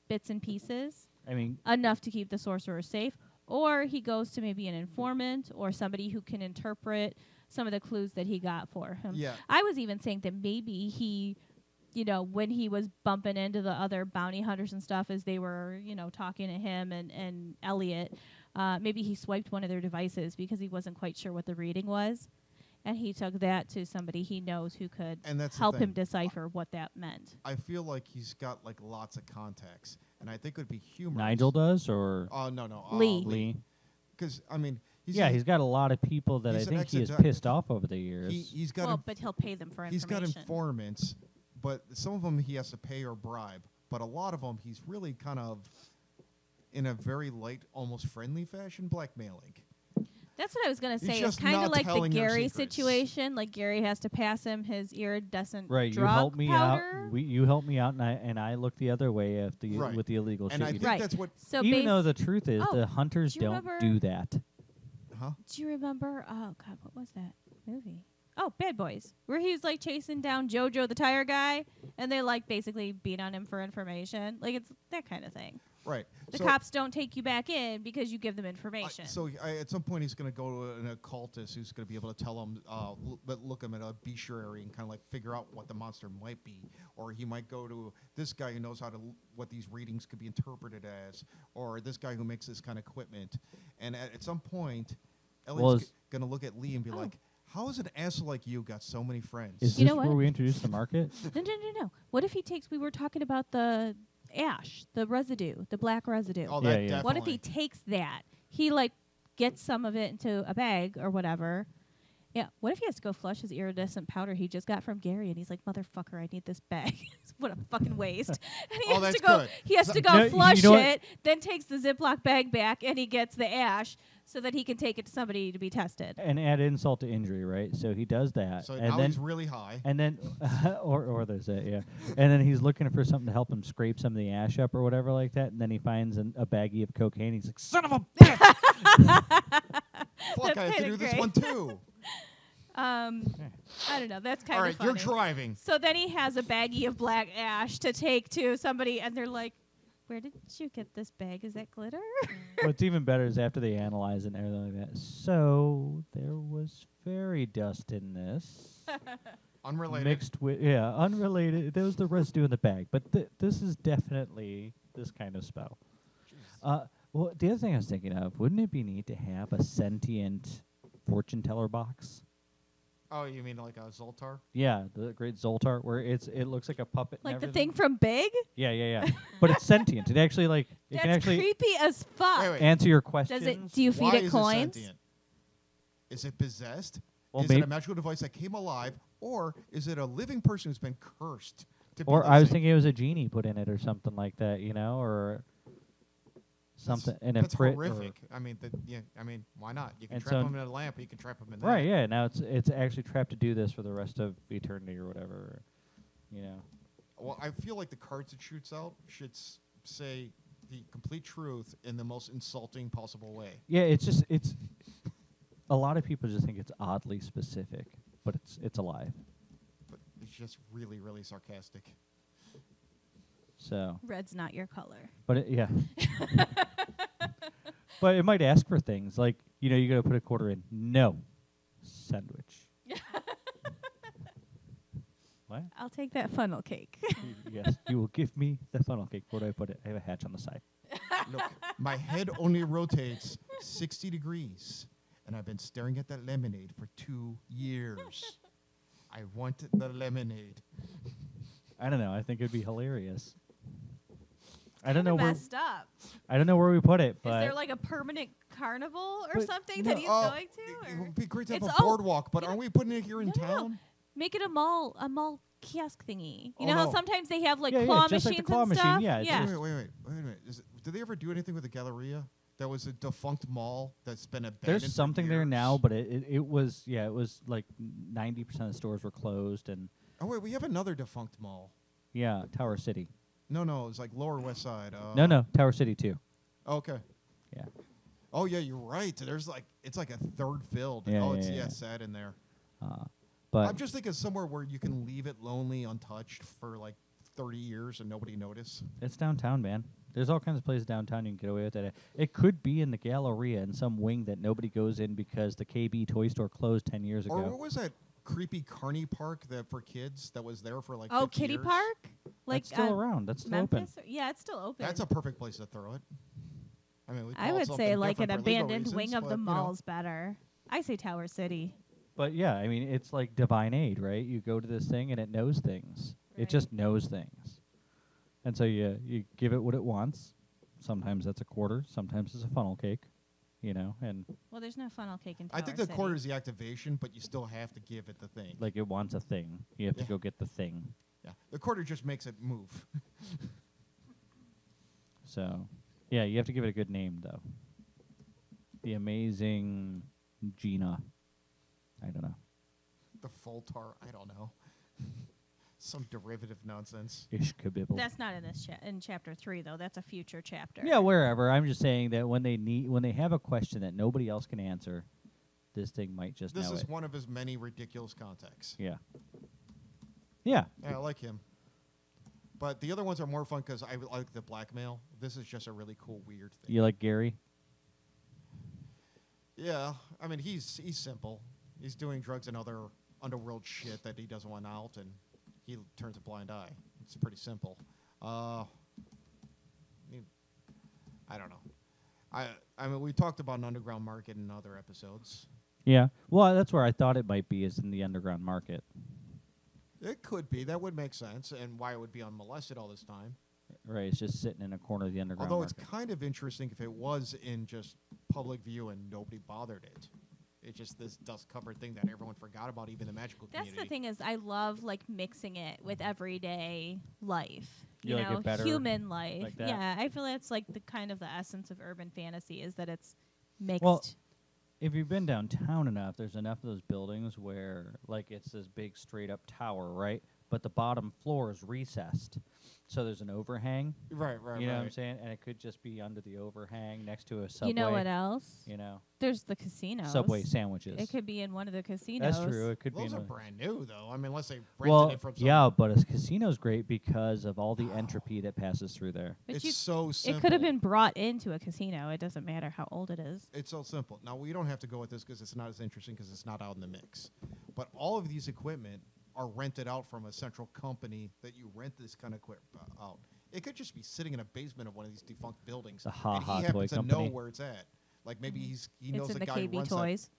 bits and pieces, I mean, enough to keep the sorcerer safe, or he goes to maybe an informant or somebody who can interpret some of the clues that he got for him. Yeah. I was even saying that maybe he, you know, when he was bumping into the other bounty hunters and stuff as they were, you know, talking to him and Elliot, maybe he swiped one of their devices because he wasn't quite sure what the reading was. And he took that to somebody he knows who could And that's the help him thing. decipher what that meant. I feel like he's got like lots of contacts, and I think it would be humorous. Nigel does, or Oh no. Lee. Lee? Because I mean, he's He's got a lot of people that I he's an think he has ex-exec- pissed off over the years. he's got Well, but he'll pay them for he's got information. informants, but some of them he has to pay or bribe. But a lot of them he's really kind of in a very light, almost friendly fashion blackmailing. That's what I was going to He's say. It's just kind of not like the telling their Gary secrets. situation. Like Gary has to pass him his iridescent Right, drug you help me powder. out. You help me out, and I look the other way at the Right. with the illegal And shit. I you think do. Right. that's what. So Even bas- though the truth is, Oh, the hunters do you don't remember- do that. Huh? Do you remember? Oh God, what was that movie? Oh, Bad Boys, where he was like chasing down JoJo the tire guy, and they like basically beat on him for information. Like it's that kind of thing. Right. The So- cops don't take you back in because you give them information. At some point he's going to go to an occultist who's going to be able to tell him, look him at a bestiary and kind of like figure out what the monster might be, or he might go to this guy who knows how to what these readings could be interpreted as, or this guy who makes this kind of equipment. And at some point, Well, Elliot's going to look at Lee and be like, "How has an asshole like you got so many friends?" Is You this know where what? we introduce the market? No. What if he takes? We were talking about the ash, the residue, the black residue. Oh, Yeah, that yeah. definitely. What if he takes that? He like gets some of it into a bag or whatever. Yeah. What if he has to go flush his iridescent powder he just got from Gary and he's like, "Motherfucker, I need this bag." What a fucking waste. And he Oh, has that's to go. good. He has So- to go No, you flush know what? it, then takes the Ziploc bag back and he gets the ash so that he can take it to somebody to be tested. And add insult to injury, right? So he does that, So and now then he's really high. and then or there's that, yeah. And then he's looking for something to help him scrape some of the ash up or whatever like that. And then he finds a baggie of cocaine. He's like, "Son of a bitch!" Fuck, I have to kinda do this great. one too. I don't know. That's kind All of right, you're funny. driving. So then he has a baggie of black ash to take to somebody, and they're like, "Where did you get this bag? Is that glitter?" What's even better is after they analyze it and everything like that. So there was fairy dust in this. Unrelated. Mixed with, unrelated. There was the residue in the bag. But this is definitely this kind of spell. Well, the other thing I was thinking of, wouldn't it be neat to have a sentient fortune teller box? Oh, you mean like a Zoltar? Yeah, the great Zoltar, where it looks like a puppet. and Like the everything. thing from Big? Yeah. But it's sentient. It actually it That's can actually creepy as fuck. Wait. answer your questions. Does it? Do you feed Why it is coins? It sentient? Is it possessed? Well, is it a magical device that came alive, or is it a living person who's been cursed to be or the I was same? thinking it was a genie put in it or something like that, you know, or something. And That's a Brit horrific. I mean, why not? You can And trap so- them in a lamp, or you can trap them in that. Right, yeah. Now it's actually trapped to do this for the rest of eternity or whatever, you know. Well, I feel like the cards it shoots out should say the complete truth in the most insulting possible way. Yeah, it's a lot of people just think it's oddly specific, but it's alive. But it's just really, really sarcastic. So, Red's not your color. but yeah. But it might ask for things like, you know, you got to put a quarter in. No. Sandwich. What? I'll take that funnel cake. Yes, you will give me the funnel cake. Where do I put it? I have a hatch on the side. Look, my head only rotates 60 degrees, and I've been staring at that lemonade for 2 years. I want the lemonade. I don't know. I think it'd be hilarious. I don't know Kinda where messed up. I don't know where we put it, Is but there like a permanent carnival or But something No, that he's going to? It or- would be great to have It's a all- boardwalk, but you aren't know- we putting it here in No, no, no. town? Make it a mall kiosk thingy. You Oh, know how no. sometimes they have like Yeah, yeah, claw just like machines the claw and machine, stuff? yeah, it's yeah. just- Wait a minute. Did they ever do anything with the Galleria? That was a defunct mall that's been abandoned. there's for something there years. now, but it was like 90% of the stores were closed and Oh wait, we have another defunct mall. yeah, Tower City. No, it's like Lower West Side. No, Tower City too. Okay. Yeah. Oh yeah, you're right. There's like it's like a third filled. Yeah, oh, yeah, it's yeah. sad in there. But I'm just thinking somewhere where you can leave it lonely, untouched for like 30 years and nobody notice. it's downtown, man. There's all kinds of places downtown you can get away with it. It could be in the Galleria in some wing that nobody goes in because the KB toy store closed 10 years Or ago. what was that creepy carny park that for kids that was there for like Oh, 50 Kitty years? Park? Like That's still around. That's still open. Memphis? Yeah, it's still open. That's a perfect place to throw it. I mean, we I call it would something say like an different for legal abandoned wing reasons, of the but, you know. mall's better. I say Tower City. But yeah, I mean, it's like divine aid, right? You go to this thing and it knows things. It Right. just knows things. And so you give it what it wants. Sometimes that's a quarter. Sometimes it's a funnel cake, you know, and Well, there's no funnel cake in Tower I think the City. quarter is the activation, but you still have to give it the thing. like it wants a thing. You have Yeah. to go get the thing. Yeah, the quarter just makes it move. So, yeah, you have to give it a good name, though. The amazing Gina. I don't know. The Fultar, I don't know. Some derivative nonsense. Ishkabibble. That's not in this in chapter 3 though. That's a future chapter. Yeah, wherever. I'm just saying that when they have a question that nobody else can answer, this thing might just This know is it. one of his many ridiculous contexts. Yeah. Yeah. Yeah, I like him. But the other ones are more fun because I like the blackmail. This is just a really cool, weird thing. You like Gary? Yeah, I mean, he's simple. He's doing drugs and other underworld shit that he doesn't want out, and he turns a blind eye. It's pretty simple. I don't know. I mean, we talked about an underground market in other episodes. Yeah. Well, that's where I thought it might be, is in the underground market. It could be. That would make sense, and why it would be unmolested all this time. Right. It's just sitting in a corner of the underground Although market. it's kind of interesting if it was in just public view and nobody bothered it. It's just this dust-covered thing that everyone forgot about, even the magical That's community. the thing is I love like mixing it with everyday life. You like it know, better human life. like that? Yeah, I feel that's like the kind of the essence of urban fantasy is that it's mixed. Well, if you've been downtown enough, there's enough of those buildings where, like, it's this big straight-up tower, right? But the bottom floor is recessed. So there's an overhang. Right. You know what I'm saying? And it could just be under the overhang next to a subway. you know what else? You know, There's the casinos. Subway sandwiches. It could be in one of the casinos. That's true. It could be Those in are one- brand new, though. I mean, unless they rented Well, it from some. yeah, but a casino's great because of all the entropy that passes through there. But It's you, so simple. it could have been brought into a casino. It doesn't matter how old it is. It's so simple. Now, we don't have to go with this because it's not as interesting because it's not out in the mix. But all of these equipment are rented out from a central company that you rent this kind of equipment out. It could just be sitting in a basement of one of these defunct buildings. The Ha and Ha he Toy happens to Company. know where it's at. Like maybe he It's knows in the guy who KB runs Toys.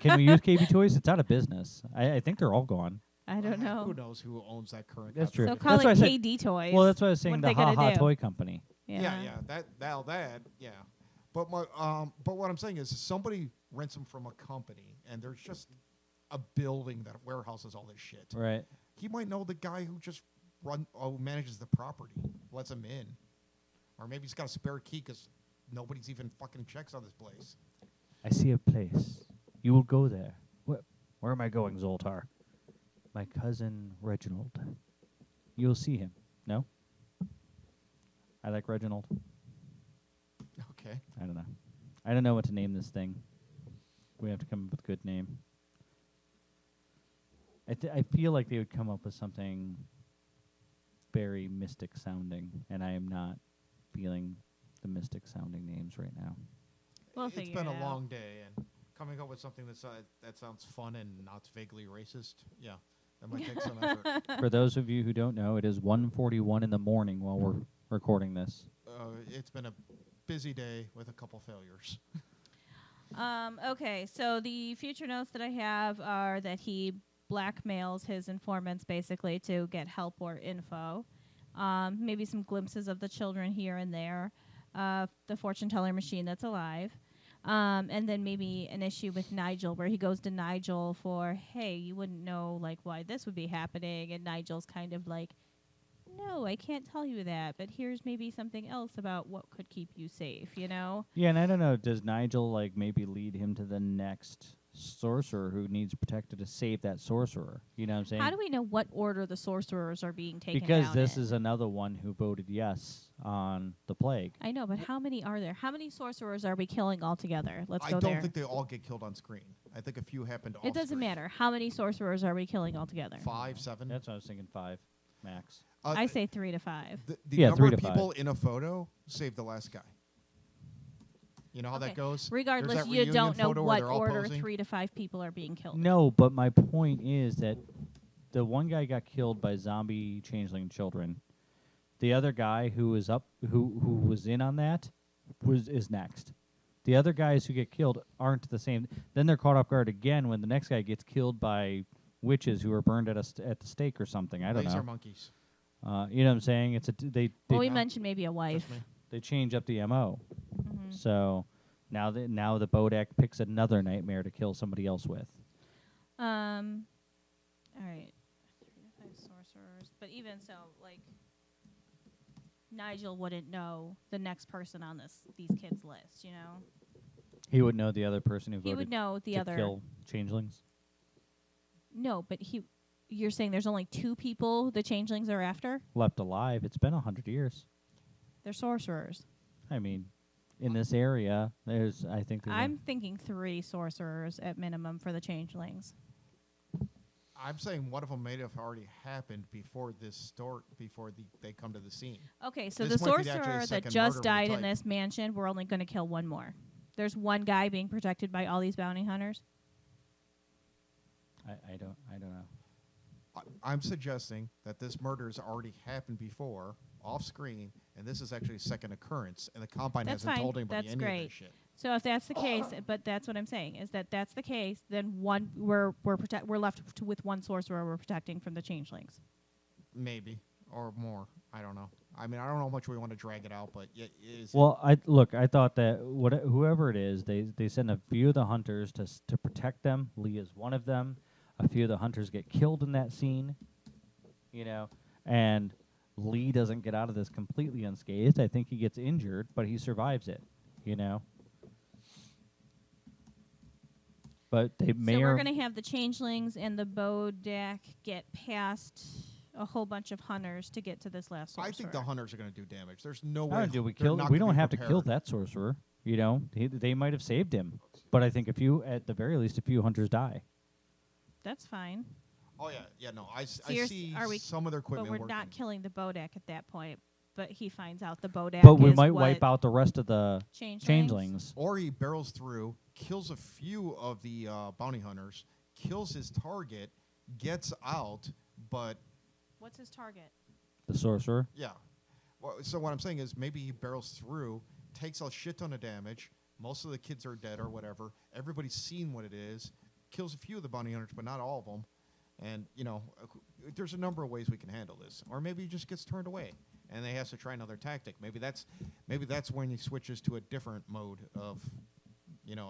Can we use KB Toys? It's out of business. I think they're all gone. I don't know. Who knows who owns that current? That's company. true. So call That's why I it said- KD Toys. Well, that's what I was What saying. are The they Ha gonna Ha do? Toy Company. Yeah. That. But what I'm saying is somebody rents them from a company, and there's just a building that warehouses all this shit. Right. He might know the guy who just manages the property, lets him in, or maybe he's got a spare key because nobody's even fucking checks on this place. I see a place. You will go there. Where am I going, Zoltar? My cousin Reginald. You'll see him. No? I like Reginald. Okay. I don't know. I don't know what to name this thing. We have to come up with a good name. I feel like they would come up with something very mystic sounding, and I am not feeling the mystic sounding names right now. We'll It's figure been it a out. long day, and coming up with something that sounds fun and not vaguely racist, yeah, that might take some effort. For those of you who don't know, it is 1:41 in the morning while we're recording this. It's been a busy day with a couple failures. Okay, so the future notes that I have are that he blackmails his informants basically to get help or info. Maybe some glimpses of the children here and there. The fortune teller machine that's alive. And then maybe an issue with Nigel where he goes to Nigel for, hey, you wouldn't know like why this would be happening. And Nigel's kind of like, no, I can't tell you that, but here's maybe something else about what could keep you safe, you know? Yeah, and I don't know, does Nigel like maybe lead him to the next sorcerer who needs protected to save that sorcerer? You know what I'm saying? How do we know what order the sorcerers are being taken because down this in? is another one who voted yes on the plague. I know, but how many are there? How many sorcerers are we killing altogether? Let's I go don't there. think they all get killed on screen. I think a few happened off It doesn't screen. matter. How many sorcerers are we killing altogether? 5, 7. That's what I was thinking, 5 max. I say 3 to 5. The Yeah, number 3 of to 5. people in a photo saved the last guy. You know how Okay. that goes? Regardless, There's that you reunion don't know photo where what they're all order posing. 3 to 5 people are being killed. No, but my point is that the one guy got killed by zombie changeling children. The other guy who was who was in on that is next. The other guys who get killed aren't the same. Then they're caught off guard again when the next guy gets killed by witches who are burned at at the stake or something. I don't Laser know. monkeys. You know what I'm saying? It's they Well, we Yeah. mentioned maybe a wife. Just me. they change up the MO. Mhm. So now the Bodak picks another nightmare to kill somebody else with. All right. 3 to 5 sorcerers. But even so, like, Nigel wouldn't know the next person on these kids' list, you know? He would know the other person who He voted would know the to other. kill changelings. No, but you're saying there's only 2 people the changelings are after? Left alive. It's been 100 years. They're sorcerers. I mean, in this area, I think there's I'm thinking 3 sorcerers at minimum for the changelings. I'm saying one of them may have already happened before they come to the scene. Okay, so This the might be actually a sorcerer that second just murder died in type. this mansion, we're only going to kill 1 more. There's 1 guy being protected by all these bounty hunters. I don't know. I'm suggesting that this murder has already happened before, off screen, and this is actually a second occurrence, and the Combine That's hasn't fine. told anybody That's any of great. this shit. So if that's the case, but that's what I'm saying is that's the case, then we're left with 1 sorcerer we're protecting from the changelings. Maybe. Or more. I don't know. I mean, I don't know how much we want to drag it out, but it is. Well, I thought that whoever it is, they send a few of the hunters to protect them. Lee is one of them. A few of the hunters get killed in that scene, you know, and Lee doesn't get out of this completely unscathed. I think he gets injured, but he survives it, you know. But they may So or we're going to have the changelings and the Bodak get past a whole bunch of hunters to get to this last sorcerer. I think the hunters are going to do damage. There's no I way. don't do we they're kill. not We gonna don't be have to kill prepared. that sorcerer. You know, they might have saved him, but I think at the very least, a few hunters die. That's fine. Oh, yeah. No, I you're see are we- some of their But equipment we're working. not killing the Bodak at that point. But he finds out the Bodak But we is might what wipe out the rest of the changelings. Or he barrels through, kills a few of the bounty hunters, kills his target, gets out, but What's his target? The sorcerer. yeah. Well, so what I'm saying is maybe he barrels through, takes a shit ton of damage. Most of the kids are dead or whatever. Everybody's seen what it is. Kills a few of the bounty hunters, but not all of them. And, you know, there's a number of ways we can handle this. Or maybe he just gets turned away. and they has to try another tactic. Maybe that's when he switches to a different mode of,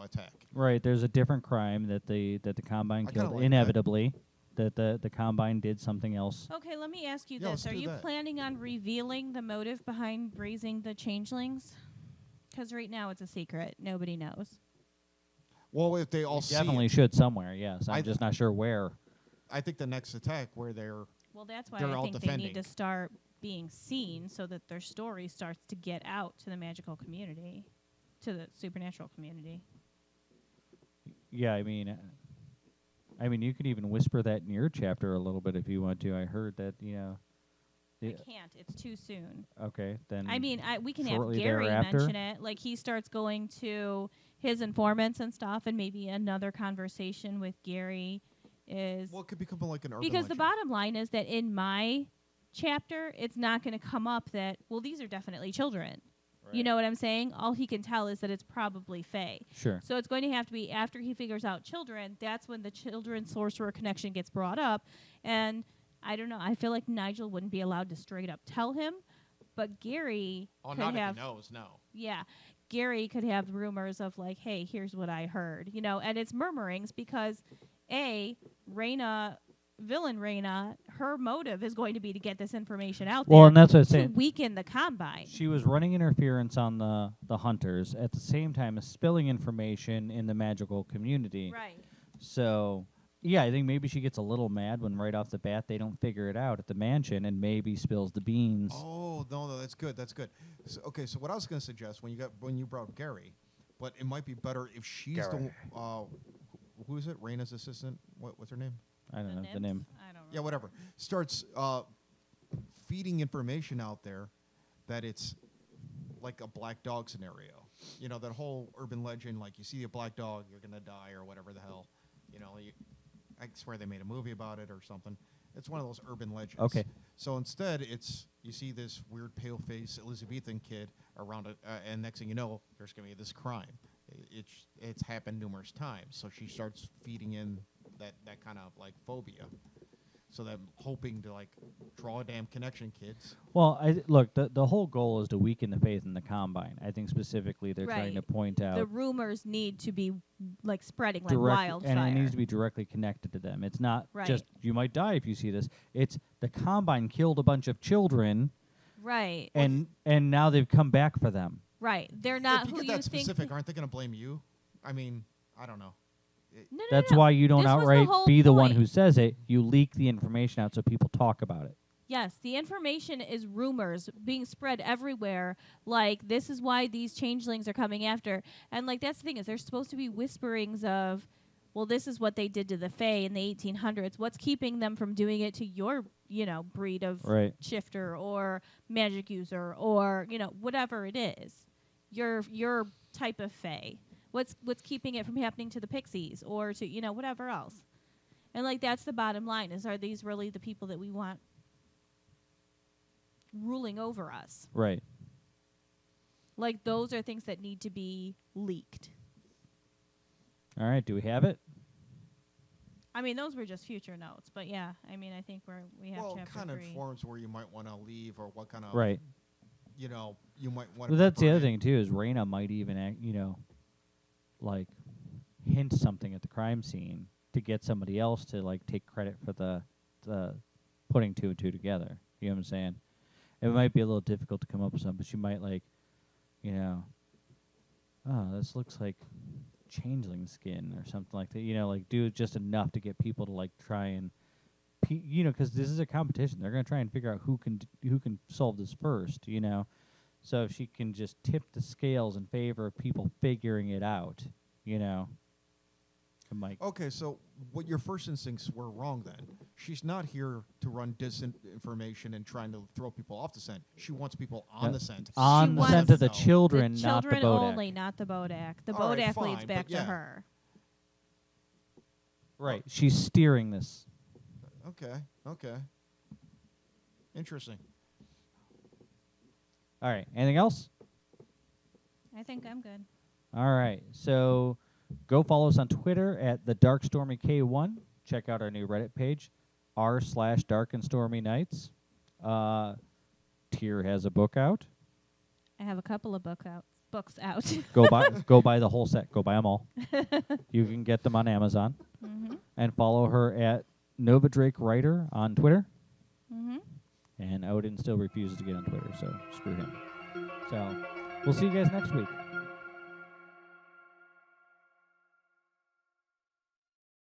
attack. Right. There's a different crime that the Combine I kinda killed like that. inevitably. That the Combine did something else. Okay, let me ask you Yeah, let's this: Are do you that. planning on revealing the motive behind raising the changelings? Because right now it's a secret; nobody knows. Well, if they all We see definitely it, should somewhere. Yes, I'm I- just not sure where. I think the next attack where they're Well, that's why They're I all think they need to defending. start being seen, so that their story starts to get out to the magical community, to the supernatural community. Yeah, I mean, you could even whisper that in your chapter a little bit if you want to. I heard that, I can't; it's too soon. Okay, then. I mean, we can have shortly Gary thereafter? mention it. Like he starts going to his informants and stuff, and maybe another conversation with Gary is it could become like an urban because the legend. bottom line is that in my chapter, it's not going to come up that these are definitely children. You know what I'm saying? All he can tell is that it's probably Fae. Sure. So it's going to have to be after he figures out children. That's when the children sorcerer connection gets brought up, and I don't know. I feel like Nigel wouldn't be allowed to straight up tell him, but Gary Oh, could not have. if he knows. No. Yeah, Gary could have rumors of like, hey, here's what I heard, and it's murmurings because, villain Raina, her motive is going to be to get this information out Well, there and that's what I to said. weaken the Combine. She was running interference on the hunters at the same time as spilling information in the magical community. Right. So, yeah, I think maybe she gets a little mad when right off the bat they don't figure it out at the mansion and maybe spills the beans. Oh no, that's good. That's good. So, okay, so what I was going to suggest when you brought up Gary, but it might be better if she's the who is it? Raina's assistant. What's her name? I don't know the name. I don't know. Yeah, whatever. Starts feeding information out there that it's like a black dog scenario. That whole urban legend, like you see a black dog, you're gonna die or whatever the hell. I swear they made a movie about it or something. It's one of those urban legends. Okay. So instead, you see this weird pale-faced Elizabethan kid around it, and next thing you know, there's gonna be this crime. It's happened numerous times. So she starts feeding in that kind of like phobia. So that hoping to like draw a damn connection, kids. Well, look, the whole goal is to weaken the faith in the Combine. I think specifically they're trying to Right. point out The rumors need to be like spreading like direct, wildfire. and it needs to be directly connected to them. It's not Right. just you might die if you see this. It's the Combine killed a bunch of children, right. and now they've come back for them. Right. They're not If you who get you that think. specific, aren't they going to blame you? I mean, I don't know. No, That's no. why you don't This was the outright whole be the one who point. says it. You leak the information out so people talk about it. Yes, the information is rumors being spread everywhere. Like, this is why these changelings are coming after. And, like, that's the thing is there's supposed to be whisperings of, well, this is what they did to the Fae in the 1800s. What's keeping them from doing it to your, breed of Right. shifter or magic user or, whatever it is. Your type of Fae. What's keeping it from happening to the pixies or to, whatever else. And, like, that's the bottom line is, are these really the people that we want ruling over us? Right. Like, those are things that need to be leaked. All right. Do we have it? I mean, those were just future notes, but yeah, I mean, I think we have Well, chapter kind of 3. informs where you might want to leave or what kind of Right. You might want. Well, that's the other thing too. Is Raina might even like hint something at the crime scene to get somebody else to like take credit for the putting two and two together. You know what I'm saying? It might be a little difficult to come up with something, but she might like, oh, this looks like changeling skin or something like that. Like do just enough to get people to like try and, because this is a competition. They're gonna try and figure out who can solve this first. So if she can just tip the scales in favor of people figuring it out, it might. Okay, so what your first instincts were wrong then. She's not here to run disinformation and trying to throw people off the scent. She wants people on the scent. On the scent of the No. children, the not the children Bodak. only, not the Bodak. The All right, Bodak leads fine, back but yeah. to her. Right. She's steering this. Okay. Interesting. All right. Anything else? I think I'm good. All right. So go follow us on Twitter at the Dark Stormy K1. Check out our new Reddit page, r/Dark and Stormy Nights. here has a book out. I have a couple of books out. Go buy the whole set. Go buy them all. You can get them on Amazon. Mm-hmm. And follow her at Nova Drake Writer on Twitter. Mm-hmm. And Odin still refuses to get on Twitter, so screw him. So we'll see you guys next week.